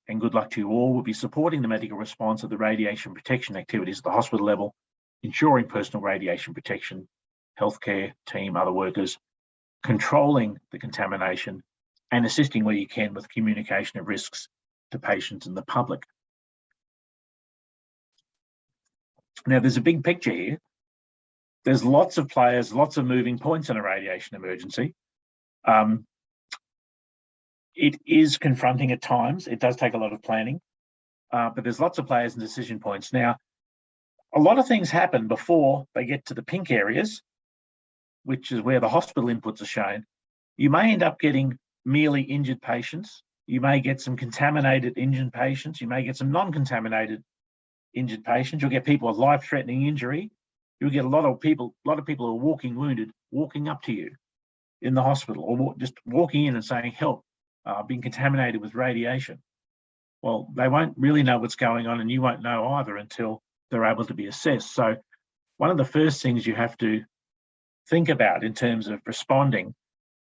and good luck to you all, will be supporting the medical response of the radiation protection activities at the hospital level, ensuring personal radiation protection, healthcare team, other workers, controlling the contamination, and assisting where you can with communication of risks to patients and the public. Now, there's a big picture here. There's lots of players, lots of moving points in a radiation emergency. It is confronting at times. It does take a lot of planning, but there's lots of players and decision points. Now, a lot of things happen before they get to the pink areas, which is where the hospital inputs are shown. You may end up getting merely injured patients. You may get some contaminated injured patients. You may get some non-contaminated injured patients. You'll get people with life-threatening injury. You'll get a lot of people who are walking wounded, walking up to you in the hospital, or just walking in and saying, help, being contaminated with radiation. Well, they won't really know what's going on, and you won't know either until they're able to be assessed. So one of the first things you have to think about in terms of responding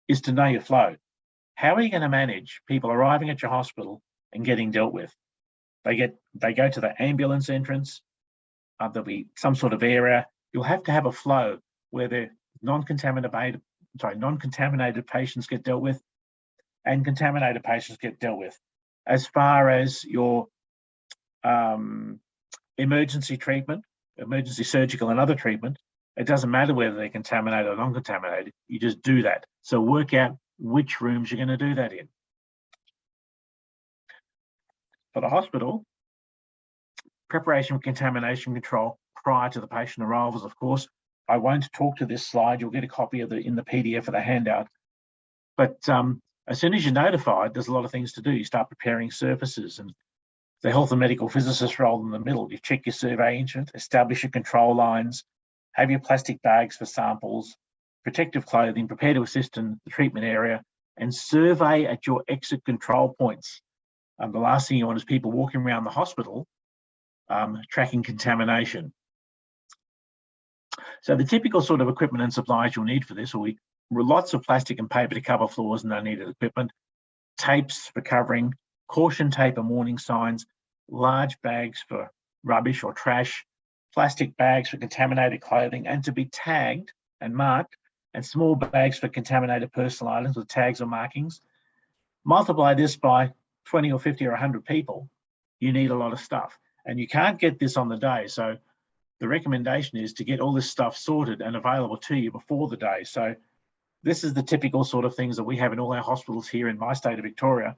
is to know your flow. How are you going to manage people arriving at your hospital and getting dealt with? They go to the ambulance entrance. There'll be some sort of area. You'll have to have a flow where the non-contaminated patients get dealt with and contaminated patients get dealt with. As far as your emergency treatment, emergency surgical and other treatment, It doesn't matter whether they're contaminated or non-contaminated. You just do that. So work out which rooms you're going to do that in. For the hospital, preparation for contamination control prior to the patient arrivals, of course. I won't talk to this slide. You'll get a copy of it in the PDF of the handout. But as soon as you're notified, there's a lot of things to do. You start preparing surfaces, and the health and medical physicist role in the middle. You check your survey instrument, establish your control lines, have your plastic bags for samples, protective clothing, prepare to assist in the treatment area, and survey at your exit control points. The last thing you want is people walking around the hospital tracking contamination. So the typical sort of equipment and supplies you'll need for this will be lots of plastic and paper to cover floors and unneeded equipment, tapes for covering, caution tape and warning signs, large bags for rubbish or trash, plastic bags for contaminated clothing and to be tagged and marked, and small bags for contaminated personal items with tags or markings. Multiply this by 20 or 50 or 100 people, you need a lot of stuff. And you can't get this on the day. So the recommendation is to get all this stuff sorted and available to you before the day. So this is the typical sort of things that we have in all our hospitals here in my state of Victoria.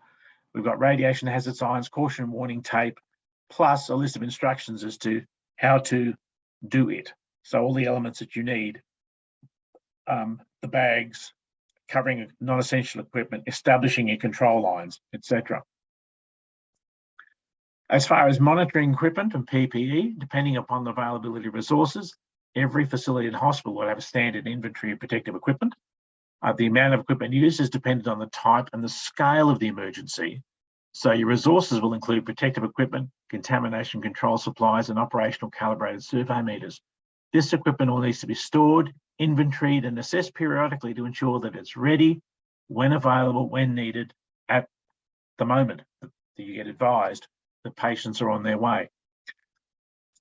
We've got radiation hazard signs, caution warning tape, plus a list of instructions as to how to do it. So all the elements that you need, the bags, covering non-essential equipment, establishing your control lines, etc. As far as monitoring equipment and PPE, depending upon the availability of resources, every facility and hospital will have a standard inventory of protective equipment. The amount of equipment used is dependent on the type and the scale of the emergency. So your resources will include protective equipment, contamination control supplies, and operational calibrated survey meters. This equipment all needs to be stored, inventoried, and assessed periodically to ensure that it's ready, when available, when needed, at the moment that you get advised that patients are on their way.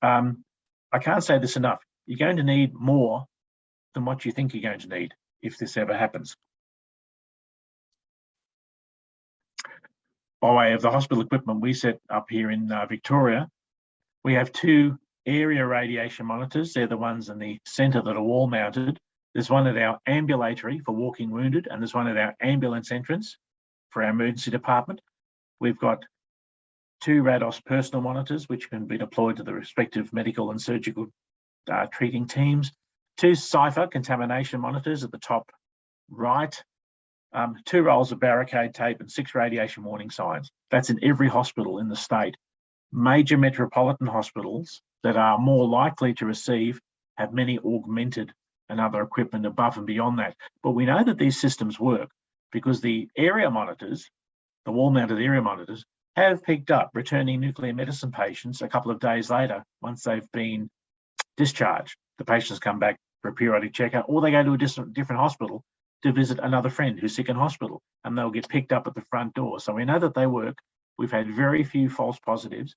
I can't say this enough. You're going to need more than what you think you're going to need if this ever happens. By way of the hospital equipment we set up here in Victoria, we have 2 area radiation monitors. They're the ones in the centre that are wall mounted. There's one at our ambulatory for walking wounded, and there's one at our ambulance entrance for our emergency department. We've got 2 RADOS personal monitors, which can be deployed to the respective medical and surgical treating teams. 2 CIPHER contamination monitors at the top right. 2 rolls of barricade tape and 6 radiation warning signs. That's in every hospital in the state. Major metropolitan hospitals that are more likely to receive have many augmented and other equipment above and beyond that. But we know that these systems work because the area monitors, the wall-mounted area monitors, have picked up returning nuclear medicine patients a couple of days later once they've been discharged. The patients come back for a periodic checkup, or they go to a different hospital to visit another friend who's sick in hospital, and they'll get picked up at the front door. So we know that they work. We've had very few false positives,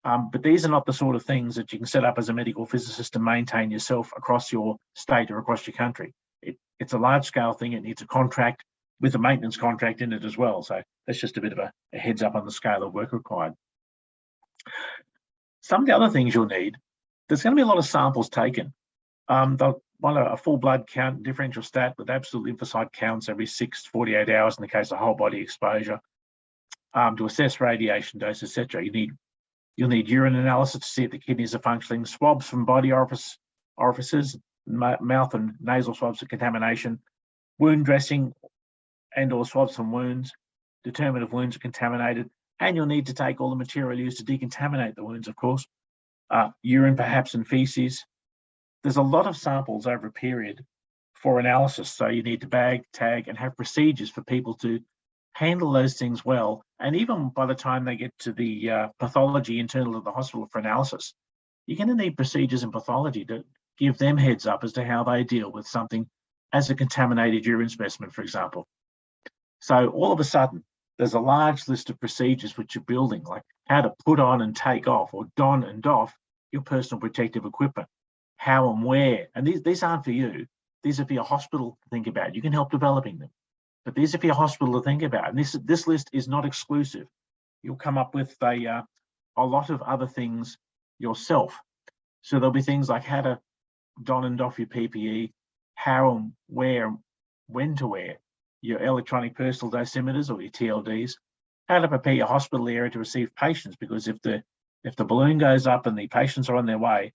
but these are not the sort of things that you can set up as a medical physicist and maintain yourself across your state or across your country. It's a large-scale thing. It needs a contract with a maintenance contract in it as well. So that's just a bit of a heads up on the scale of work required. Some of the other things you'll need, there's going to be a lot of samples taken. They'll want a full blood count, differential stat with absolute lymphocyte counts every 6 to 48 hours in the case of whole body exposure, to assess radiation dose, etc. You'll need urine analysis to see if the kidneys are functioning, swabs from body orifices, mouth and nasal swabs for contamination, wound dressing and or swabs from wounds, determine if wounds are contaminated, and you'll need to take all the material used to decontaminate the wounds, of course, urine perhaps and feces. There's a lot of samples over a period for analysis, so you need to bag, tag, and have procedures for people to handle those things well. And even by the time they get to the pathology internal to the hospital for analysis, you're going to need procedures in pathology to give them heads up as to how they deal with something as a contaminated urine specimen, for example. So all of a sudden, there's a large list of procedures which you're building, like how to put on and take off or don and doff your personal protective equipment, how and where. And these aren't for you. These are for your hospital to think about. You can help developing them, but these are for your hospital to think about. And this list is not exclusive. You'll come up with a lot of other things yourself. So there'll be things like how to don and doff your PPE, how and where, when to wear your electronic personal dosimeters or your TLDs, how to prepare your hospital area to receive patients, because if the balloon goes up and the patients are on their way,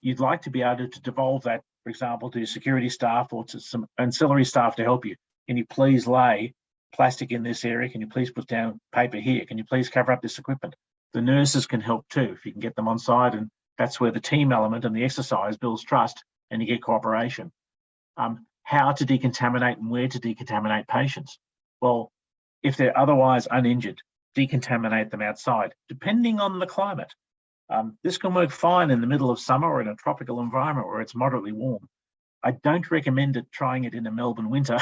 you'd like to be able to devolve that, for example, to your security staff or to some ancillary staff to help you. Can you please lay plastic in this area? Can you please put down paper here? Can you please cover up this equipment? The nurses can help too, if you can get them on side, and that's where the team element and the exercise builds trust and you get cooperation. How to decontaminate and where to decontaminate patients. Well, if they're otherwise uninjured, decontaminate them outside, depending on the climate. This can work fine in the middle of summer or in a tropical environment where it's moderately warm. I don't recommend trying it in a Melbourne winter,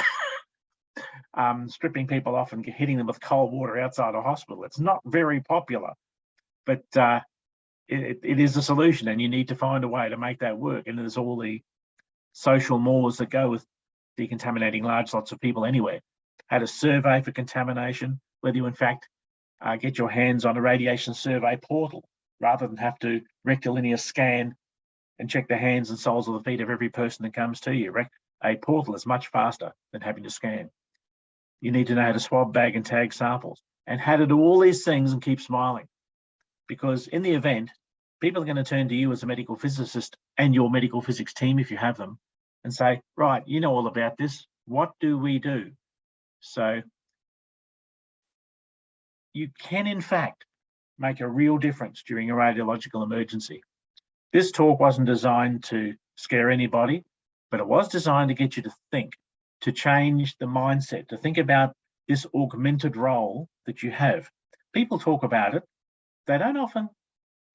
stripping people off and hitting them with cold water outside a hospital. It's not very popular, but it is a solution, and you need to find a way to make that work. And there's all the social mores that go with decontaminating large lots of people anywhere. How to survey for contamination, whether you in fact get your hands on a radiation survey portal rather than have to rectilinear scan and check the hands and soles of the feet of every person that comes to you. A portal is much faster than having to scan. You need to know how to swab, bag and tag samples, and how to do all these things and keep smiling. Because in the event, people are going to turn to you as a medical physicist and your medical physics team, if you have them, and say, right, you know all about this. What do we do? So you can, in fact, make a real difference during a radiological emergency. This talk wasn't designed to scare anybody, but it was designed to get you to think, to change the mindset, to think about this augmented role that you have. People talk about it. They don't often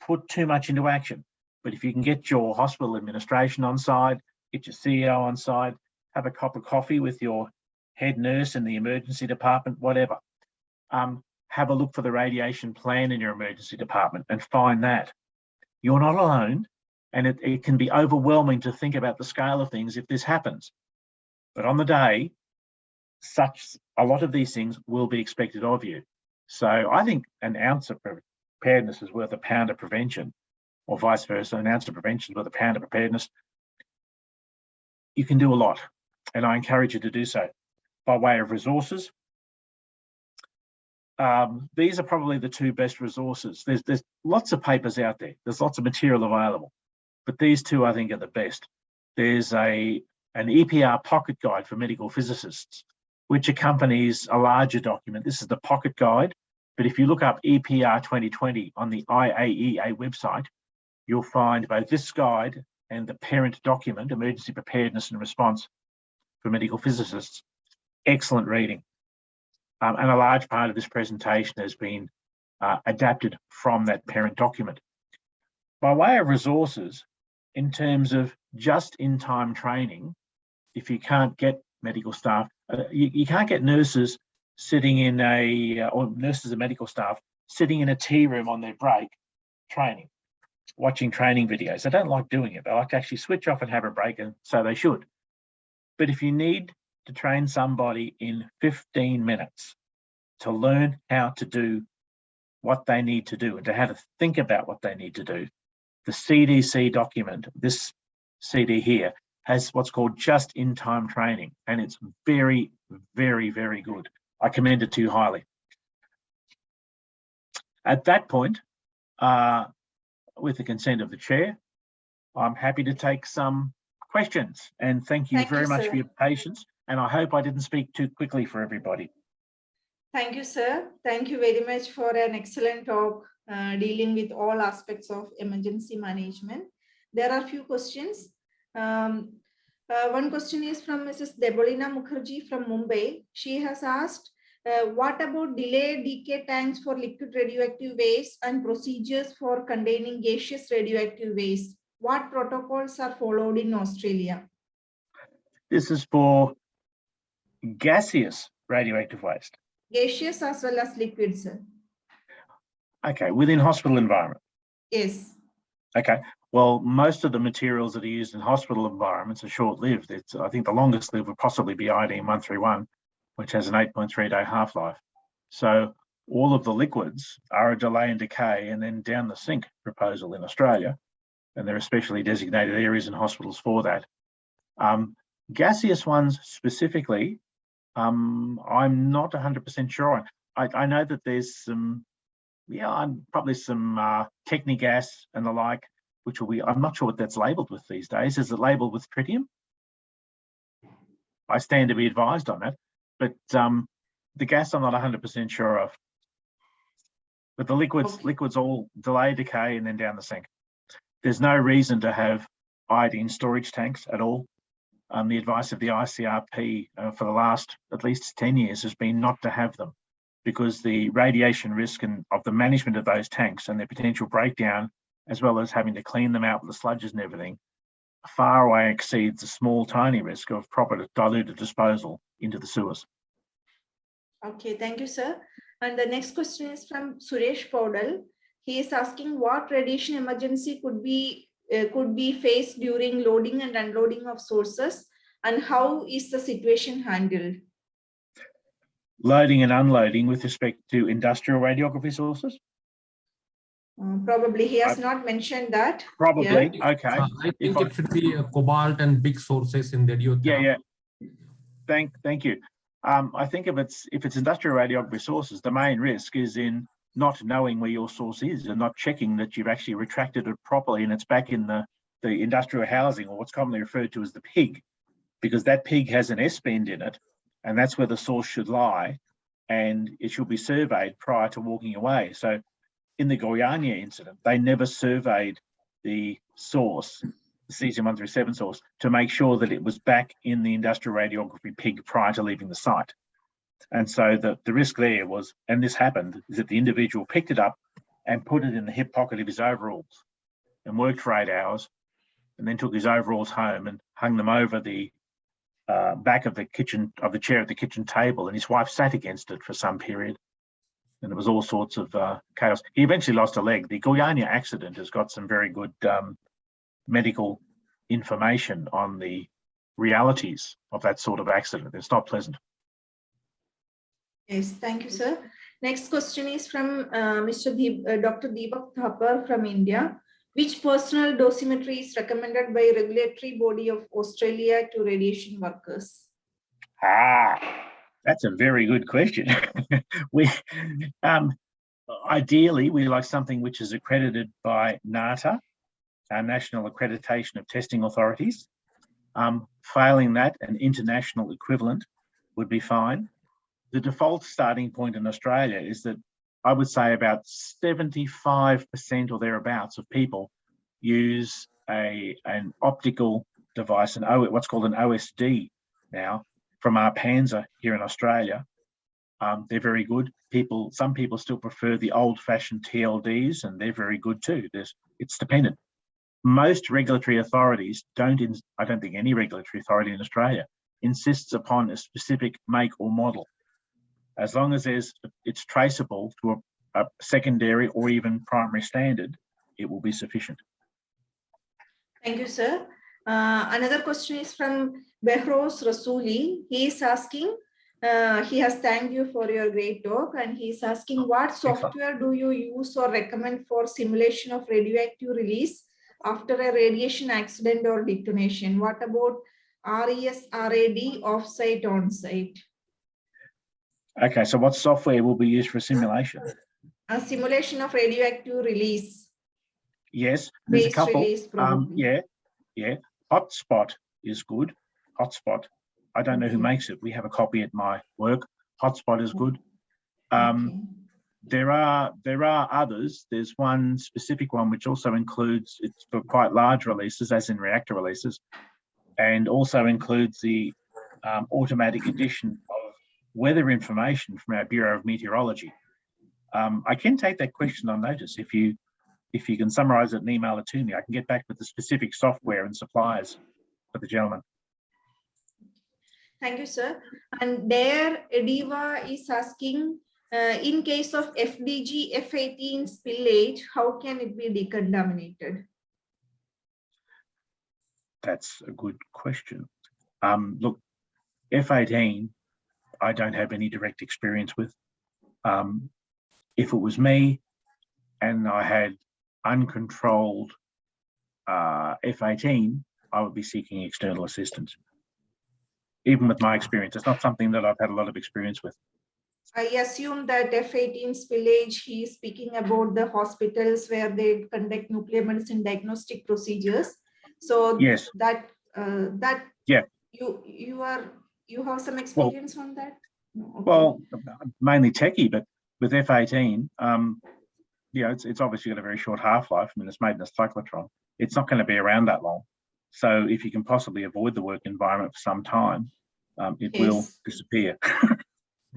put too much into action. But if you can get your hospital administration on side, get your CEO on side, have a cup of coffee with your head nurse in the emergency department, whatever. Have a look for the radiation plan in your emergency department and find that. You're not alone, and it can be overwhelming to think about the scale of things if this happens. But on the day, a lot of these things will be expected of you. So I think an ounce of preparedness is worth a pound of prevention, or vice versa, an ounce of prevention is worth a pound of preparedness. You can do a lot, and I encourage you to do so. By way of resources, these are probably the two best resources. There's lots of papers out there. There's lots of material available, but these two I think are the best. There's an EPR pocket guide for medical physicists, which accompanies a larger document. This is the pocket guide, but if you look up EPR 2020 on the IAEA website, you'll find both this guide and the parent document, Emergency Preparedness and Response for Medical Physicists. Excellent reading. And a large part of this presentation has been adapted from that parent document. By way of resources, in terms of just-in-time training, if you can't get medical staff, you can't get nurses sitting in or nurses and medical staff sitting in a tea room on their break training, watching training videos. They don't like doing it. They like to actually switch off and have a break, and so they should. But if you need to train somebody in 15 minutes to learn how to do what they need to do and to how to think about what they need to do, the CDC document, this CD here, has what's called just-in-time training, and it's very, very, very good. I commend it to you highly. At that point, with the consent of the chair, I'm happy to take some questions, and thank you very much for your patience. And I hope I didn't speak too quickly for everybody. Thank you, sir. Thank you very much for an excellent talk dealing with all aspects of emergency management. There are a few questions. One question is from Mrs. Debolina Mukherjee from Mumbai. She has asked, what about delayed decay tanks for liquid radioactive waste and procedures for containing gaseous radioactive waste? What protocols are followed in Australia? This is for gaseous radioactive waste. Gaseous as well as liquid, sir. Okay, within hospital environment. Yes. Okay, well, most of the materials that are used in hospital environments are short-lived. I think the longest lived would possibly be iodine-131, which has an 8.3-day half-life. So all of the liquids are a delay and decay and then down the sink proposal in Australia. and there are specially designated areas in hospitals for that. Gaseous ones specifically, I'm not 100% sure on. I know that there's some, probably some Technigas and the like, which will be, I'm not sure what that's labelled with these days. Is it labelled with tritium? I stand to be advised on that, but the gas I'm not 100% sure of. But the liquids all delay, decay, and then down the sink. There's no reason to have iodine storage tanks at all. The advice of the ICRP for the last at least 10 years has been not to have them, because the radiation risk of the management of those tanks and their potential breakdown, as well as having to clean them out with the sludges and everything, far away exceeds the small, tiny risk of proper diluted disposal into the sewers. Okay, thank you, sir. And the next question is from Suresh Paudal. He is asking what radiation emergency could be faced during loading and unloading of sources, and how is the situation handled? Loading and unloading with respect to industrial radiography sources? Probably he has not mentioned that. Probably, yeah. okay. I think it should be cobalt and big sources in radiotherapy. Thank you. I think if it's industrial radiography sources, the main risk is in not knowing where your source is and not checking that you've actually retracted it properly and it's back in the industrial housing, or what's commonly referred to as the pig, because that pig has an S-bend in it, and that's where the source should lie, and it should be surveyed prior to walking away. So in the Goiânia incident, they never surveyed the source, the cesium-137 source, to make sure that it was back in the industrial radiography pig prior to leaving the site. And so the risk there was, and this happened, is that the individual picked it up and put it in the hip pocket of his overalls and worked for 8 hours, and then took his overalls home and hung them over the back of the chair at the kitchen table, and his wife sat against it for some period. And there was all sorts of chaos. He eventually lost a leg. The Goiânia accident has got some very good medical information on the realities of that sort of accident. It's not pleasant. Yes, thank you, sir. Next question is from Dr. Deepak Thapar from India. Which personal dosimetry is recommended by regulatory body of Australia to radiation workers? That's a very good question. Ideally, we like something which is accredited by NATA, our National Accreditation of Testing Authorities. Failing that, an international equivalent would be fine. The default starting point in Australia is that I would say about 75% or thereabouts of people use an optical device, what's called an OSD now, from our Panzer here in Australia. They're very good. Some people still prefer the old-fashioned TLDs, and they're very good too. It's dependent. Most regulatory authorities I don't think any regulatory authority in Australia insists upon a specific make or model. As long as it's traceable to a secondary or even primary standard, it will be sufficient. Thank you, sir. Another question is from Behrouz Rasuli. He is asking, he has thanked you for your great talk, and he is asking, what software do you use or recommend for simulation of radioactive release after a radiation accident or detonation? What about RES-RAD offsite on-site? Okay, so what software will be used for simulation? A simulation of radioactive release. Yes, there's a couple. Release, probably. Yeah. Hotspot is good. Hotspot. I don't know who makes it. We have a copy at my work. Hotspot is good. There are others. There's one specific one which also includes, it's for quite large releases, as in reactor releases, and also includes the automatic addition of weather information from our Bureau of Meteorology. I can take that question on notice. If you can summarize it and email it to me, I can get back with the specific software and suppliers for the gentleman. Thank you, sir. And there, Ediva is asking, in case of FDG F18 spillage, how can it be decontaminated? That's a good question. Look, F18, I don't have any direct experience with. If it was me and I had uncontrolled F-18, I would be seeking external assistance. Even with my experience, it's not something that I've had a lot of experience with. I assume that F-18 spillage, he is speaking about the hospitals where they conduct nuclear medicine diagnostic procedures. So Yes. Yeah, you have some experience on that? No, okay. Well, mainly techie, but with F-18, yeah, it's obviously got a very short half-life. I mean, it's made in a cyclotron. It's not going to be around that long. So if you can possibly avoid the work environment for some time, it will disappear.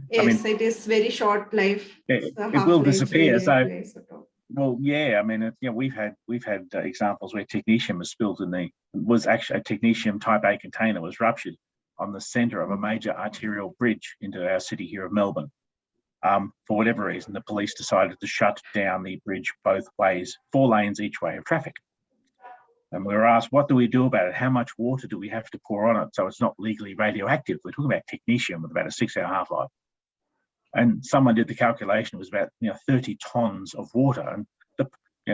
Yes, it is very short life. It will disappear. So, sort of. well, yeah, I mean, we've had examples where technetium was spilled was actually a technetium type A container was ruptured on the centre of a major arterial bridge into our city here of Melbourne. For whatever reason, the police decided to shut down the bridge both ways, 4 lanes each way of traffic. And we were asked, what do we do about it? How much water do we have to pour on it so it's not legally radioactive? We're talking about technetium with about a 6-hour half-life. And someone did the calculation, it was about 30 tons of water. And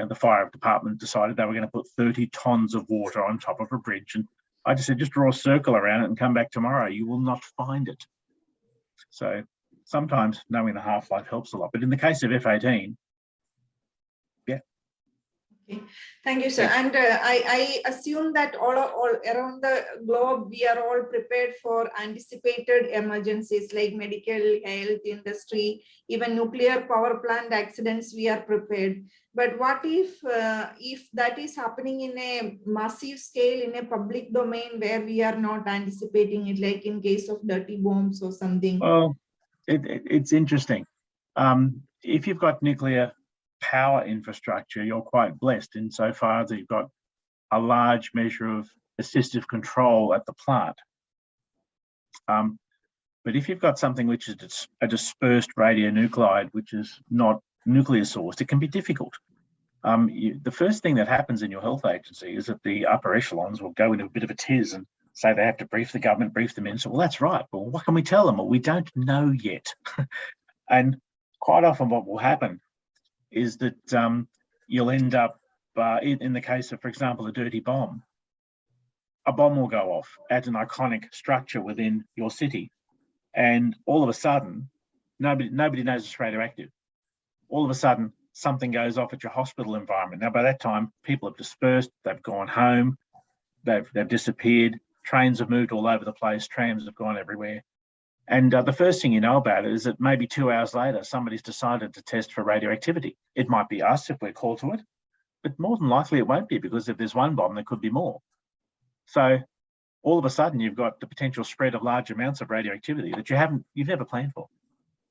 the fire department decided they were going to put 30 tons of water on top of a bridge. And I just said, just draw a circle around it and come back tomorrow. You will not find it. So sometimes knowing the half-life helps a lot. But in the case of F-18, yeah. Okay. Thank you, sir. Yes. And I assume that all around the globe, we are all prepared for anticipated emergencies like medical, health, industry, even nuclear power plant accidents, we are prepared. But what if that is happening in a massive scale in a public domain where we are not anticipating it, like in case of dirty bombs or something? Well, it's interesting. If you've got nuclear power infrastructure, you're quite blessed insofar as you've got a large measure of assistive control at the plant. But if you've got something which is a dispersed radionuclide, which is not nuclear sourced, it can be difficult. The first thing that happens in your health agency is that the upper echelons will go into a bit of a tiz and say they have to brief the government, brief the minister. Well, that's right. Well, what can we tell them? Well, we don't know yet. And quite often what will happen is that you'll end up, in the case of, for example, a dirty bomb, a bomb will go off at an iconic structure within your city. And all of a sudden, nobody knows it's radioactive. All of a sudden, something goes off at your hospital environment. Now, by that time, people have dispersed, they've gone home, they've disappeared, trains have moved all over the place, trams have gone everywhere. And the first thing you know about it is that maybe 2 hours later, somebody's decided to test for radioactivity. It might be us if we're called to it, but more than likely it won't be, because if there's one bomb, there could be more. So all of a sudden, you've got the potential spread of large amounts of radioactivity that you've never planned for.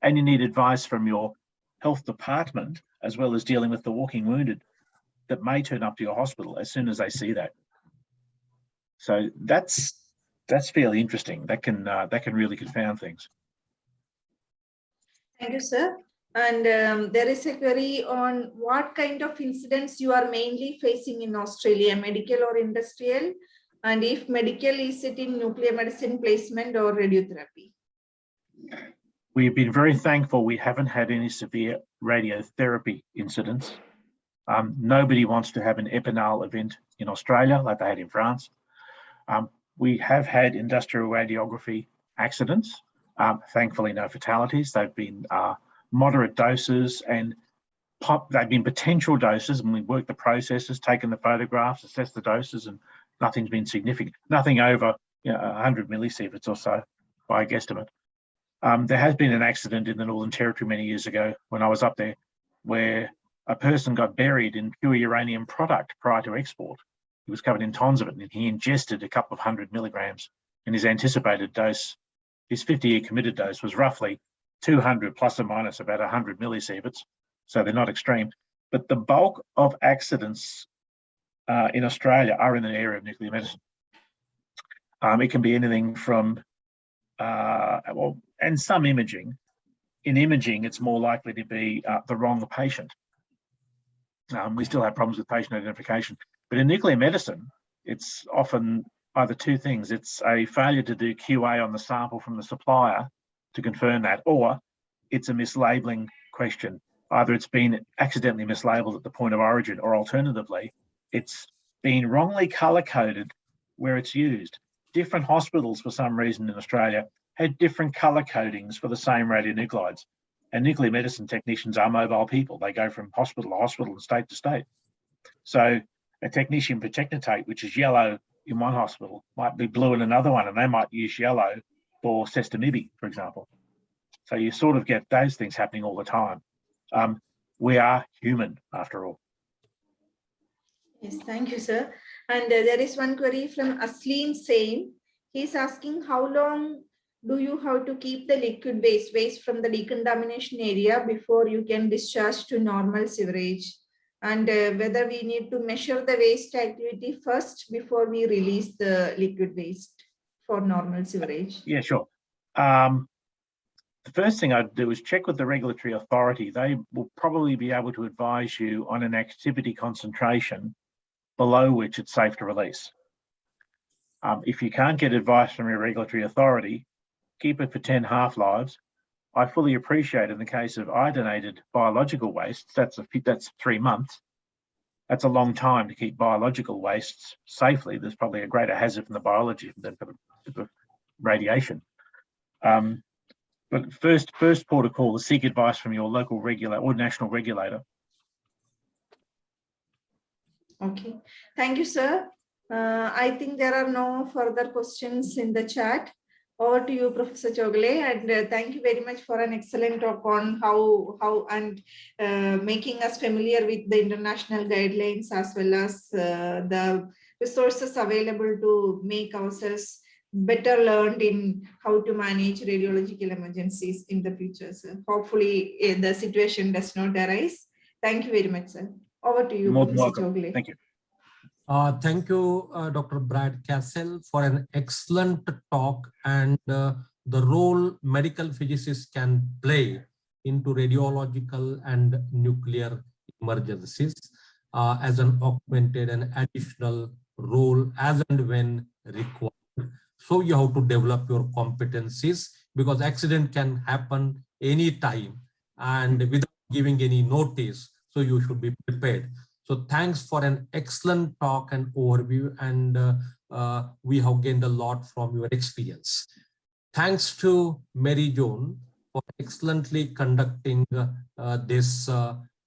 And you need advice from your health department, as well as dealing with the walking wounded that may turn up to your hospital as soon as they see that. So that's fairly interesting. That can really confound things. Thank you, sir. And there is a query on what kind of incidents you are mainly facing in Australia, medical or industrial? And if medical, is it in nuclear medicine placement or radiotherapy? We've been very thankful we haven't had any severe radiotherapy incidents. Nobody wants to have an Epinal event in Australia like they had in France. We have had industrial radiography accidents. Thankfully, no fatalities. They've been moderate doses, and they've been potential doses, and we've worked the processes, taken the photographs, assessed the doses, and nothing's been significant. Nothing over 100 millisieverts or so by a guesstimate. There has been an accident in the Northern Territory many years ago when I was up there, where a person got buried in pure uranium product prior to export. He was covered in tons of it, and he ingested a couple of 100 milligrams, and his anticipated dose, his 50-year committed dose, was roughly 200 plus or minus about 100 millisieverts. So they're not extreme. But the bulk of accidents in Australia are in the area of nuclear medicine. It can be anything from, and some imaging. In imaging, it's more likely to be the wrong patient. We still have problems with patient identification. But in nuclear medicine, it's often either two things. It's a failure to do QA on the sample from the supplier to confirm that, or it's a mislabeling question. Either it's been accidentally mislabeled at the point of origin, or alternatively, it's been wrongly color-coded where it's used. Different hospitals, for some reason in Australia, had different color codings for the same radionuclides. And nuclear medicine technicians are mobile people. They go from hospital to hospital and state to state. So a technician for Technotate, which is yellow in one hospital, might be blue in another one, and they might use yellow for Sestamibi, for example. So you sort of get those things happening all the time. We are human, after all. Yes, thank you, sir. And there is one query from Asleen saying, he's asking how long do you have to keep the liquid waste from the decontamination area before you can discharge to normal sewerage? And whether we need to measure the waste activity first before we release the liquid waste for normal sewerage? Yeah, sure. The first thing I'd do is check with the regulatory authority. They will probably be able to advise you on an activity concentration below which it's safe to release. If you can't get advice from your regulatory authority, keep it for 10 half-lives. I fully appreciate in the case of iodinated biological wastes, that's 3 months. That's a long time to keep biological wastes safely. There's probably a greater hazard from the biology than for the radiation. But first port of call is seek advice from your local regulator or national regulator. Okay, thank you, sir. I think there are no further questions in the chat. Over to you, Professor Chogle, and thank you very much for an excellent talk on how and making us familiar with the international guidelines as well as the resources available to make ourselves better learned in how to manage radiological emergencies in the future, sir. Hopefully the situation does not arise. Thank you very much, sir. Over to you, Professor Chogle. Thank you. Thank you, Dr. Brad Cassels, for an excellent talk and the role medical physicists can play into radiological and nuclear emergencies as an augmented and additional role as and when required. So you have to develop your competencies because accident can happen anytime and without giving any notice. So you should be prepared. So thanks for an excellent talk and overview, and we have gained a lot from your experience. Thanks to Mary Joan for excellently conducting this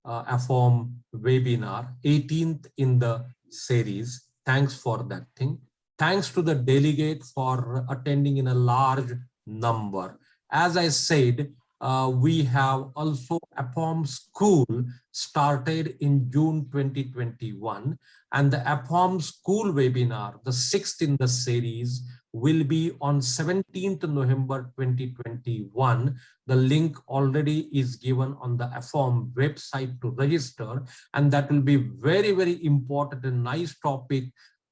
Afomp webinar, 18th in the series. Thanks for that thing. Thanks to the delegate for attending in a large number. As I said, we have also Afomp School started in June 2021, and the Afomp School webinar, the 6th in the series, will be on 17th November 2021. The link already is given on the Afomp website to register, and that will be very, very important and nice topic,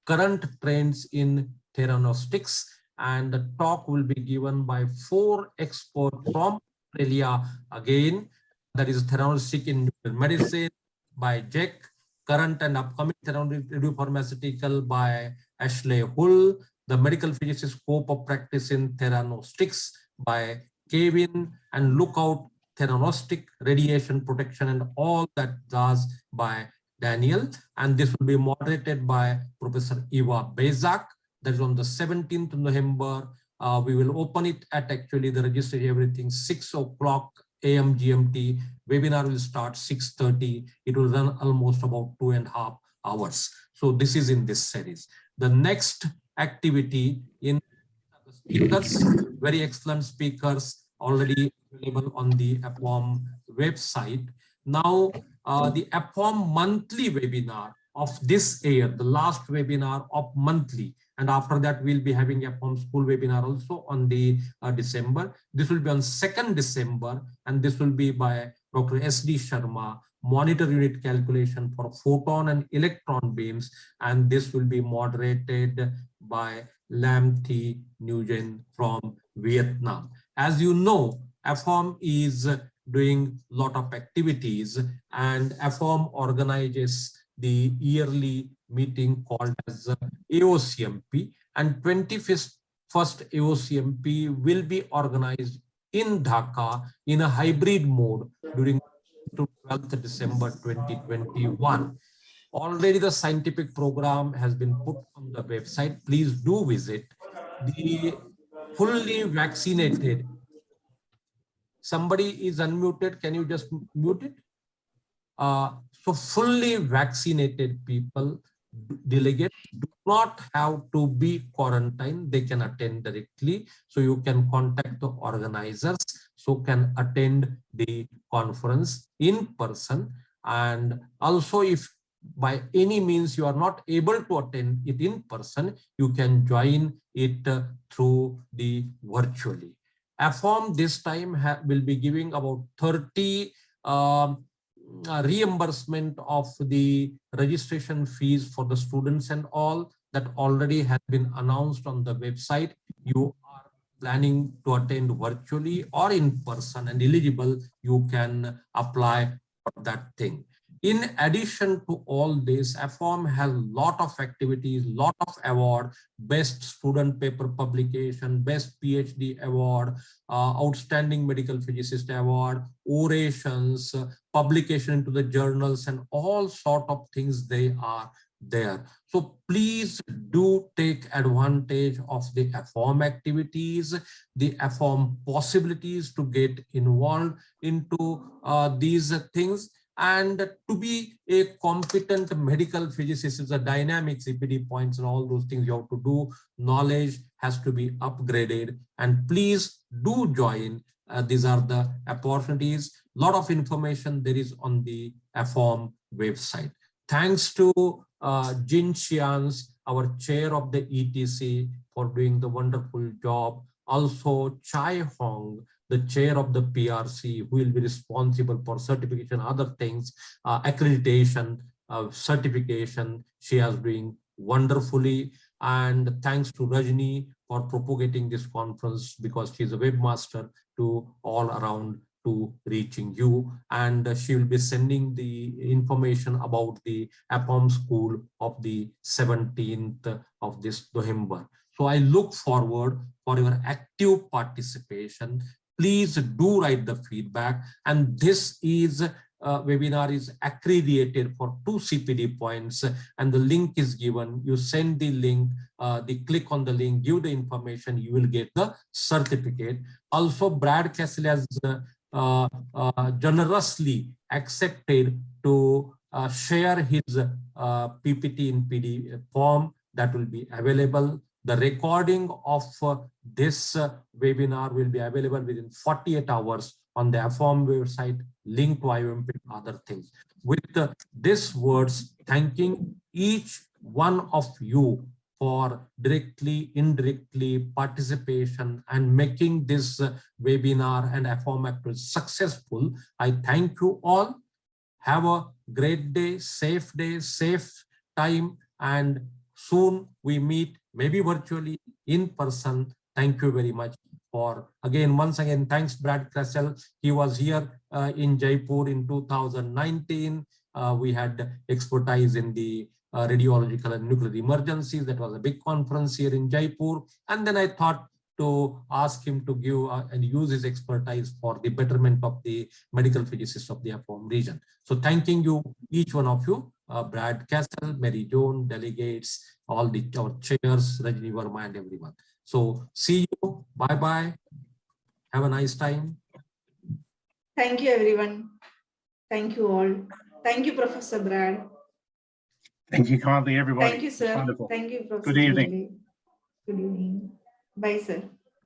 current trends in theranostics, and the talk will be given by 4 experts from Australia again, that is theranostic in nuclear medicine by Jack, current and upcoming radiopharmaceutical by Ashley Hull, the medical physicist scope of practice in theranostics by Kevin, and look out theranostic radiation protection and all that does by Daniel, and this will be moderated by Professor Eva Bezak. That is on the 17th November. We will open it at actually the registration, everything 6 o'clock AM GMT. Webinar will start 6:30. It will run almost about 2.5 hours. So this is in this series. The next activity in speakers, very excellent speakers already available on the Afomp website. Now, the Afomp monthly webinar of this year, the last webinar of monthly, and after that we'll be having a Afomp School webinar also on the December. This will be on 2nd December, and this will be by Dr. S.D. Sharma, monitor unit calculation for photon and electron beams, and this will be moderated by Lam Thi Nguyen from Vietnam. As you know, Afomp is doing a lot of activities, and Afomp organizes the yearly meeting called as AOCMP, and 21st AOCMP will be organized in Dhaka in a hybrid mode during 12th December 2021. Already the scientific program has been put on the website. Please do visit. The fully vaccinated. Somebody is unmuted. Can you just mute it? So fully vaccinated people, delegates, do not have to be quarantined. They can attend directly. So you can contact the organizers, so can attend the conference in person. And also, if by any means you are not able to attend it in person, you can join it through the virtually. Afomp this time will be giving about 30 reimbursement of the registration fees for the students and all that already has been announced on the website. You are planning to attend virtually or in person and eligible, you can apply for that thing. In addition to all this, Afomp has a lot of activities, lot of award, best student paper publication, best PhD award, outstanding medical physicist award, orations, publication into the journals, and all sort of things they are there. So please do take advantage of the Afomp activities, the Afomp possibilities to get involved into these things. And to be a competent medical physicist is a dynamic CPD points and all those things you have to do. Knowledge has to be upgraded, and please do join. These are the opportunities. A lot of information there is on the Afomp website. Thanks to Jin Xians, our chair of the ETC, for doing the wonderful job. Also Chai Hong, the chair of the PRC, who will be responsible for certification, other things, accreditation, certification. She is doing wonderfully. And thanks to Rajni for propagating this conference, because she's a webmaster to all around to reaching you. And she will be sending the information about the Afomp School of the 17th of this November. So I look forward for your active participation. Please do write the feedback. And this is webinar is accredited for 2 CPD points, and the link is given. You send the link, click on the link, give the information, you will get the certificate. Also, Brad Cassels has generously accepted to share his PPT in PDF form that will be available. The recording of this webinar will be available within 48 hours on the Afomp website, link to IOMP, other things. With these words, thanking each one of you for directly, indirectly participation and making this webinar and Afomp activity successful. I thank you all. Have a great day, safe time, and soon we meet, maybe virtually, in person. Thank you very much for, once again, thanks Brad Cassels. He was here in Jaipur in 2019. We had expertise in the radiological and nuclear emergencies. That was a big conference here in Jaipur. And then I thought to ask him to give and use his expertise for the betterment of the medical physicists of the Afomp region. So thanking you, each one of you, Brad Cassels, Mary Joan, delegates, all our chairs, Rajni Verma, and everyone. So see you. Bye-bye. Have a nice time. Thank you, everyone. Thank you all. Thank you, Professor Brad. Thank you kindly, everybody. Thank you, sir. Wonderful. Thank you, Professor. Good evening. Good evening. Bye, sir.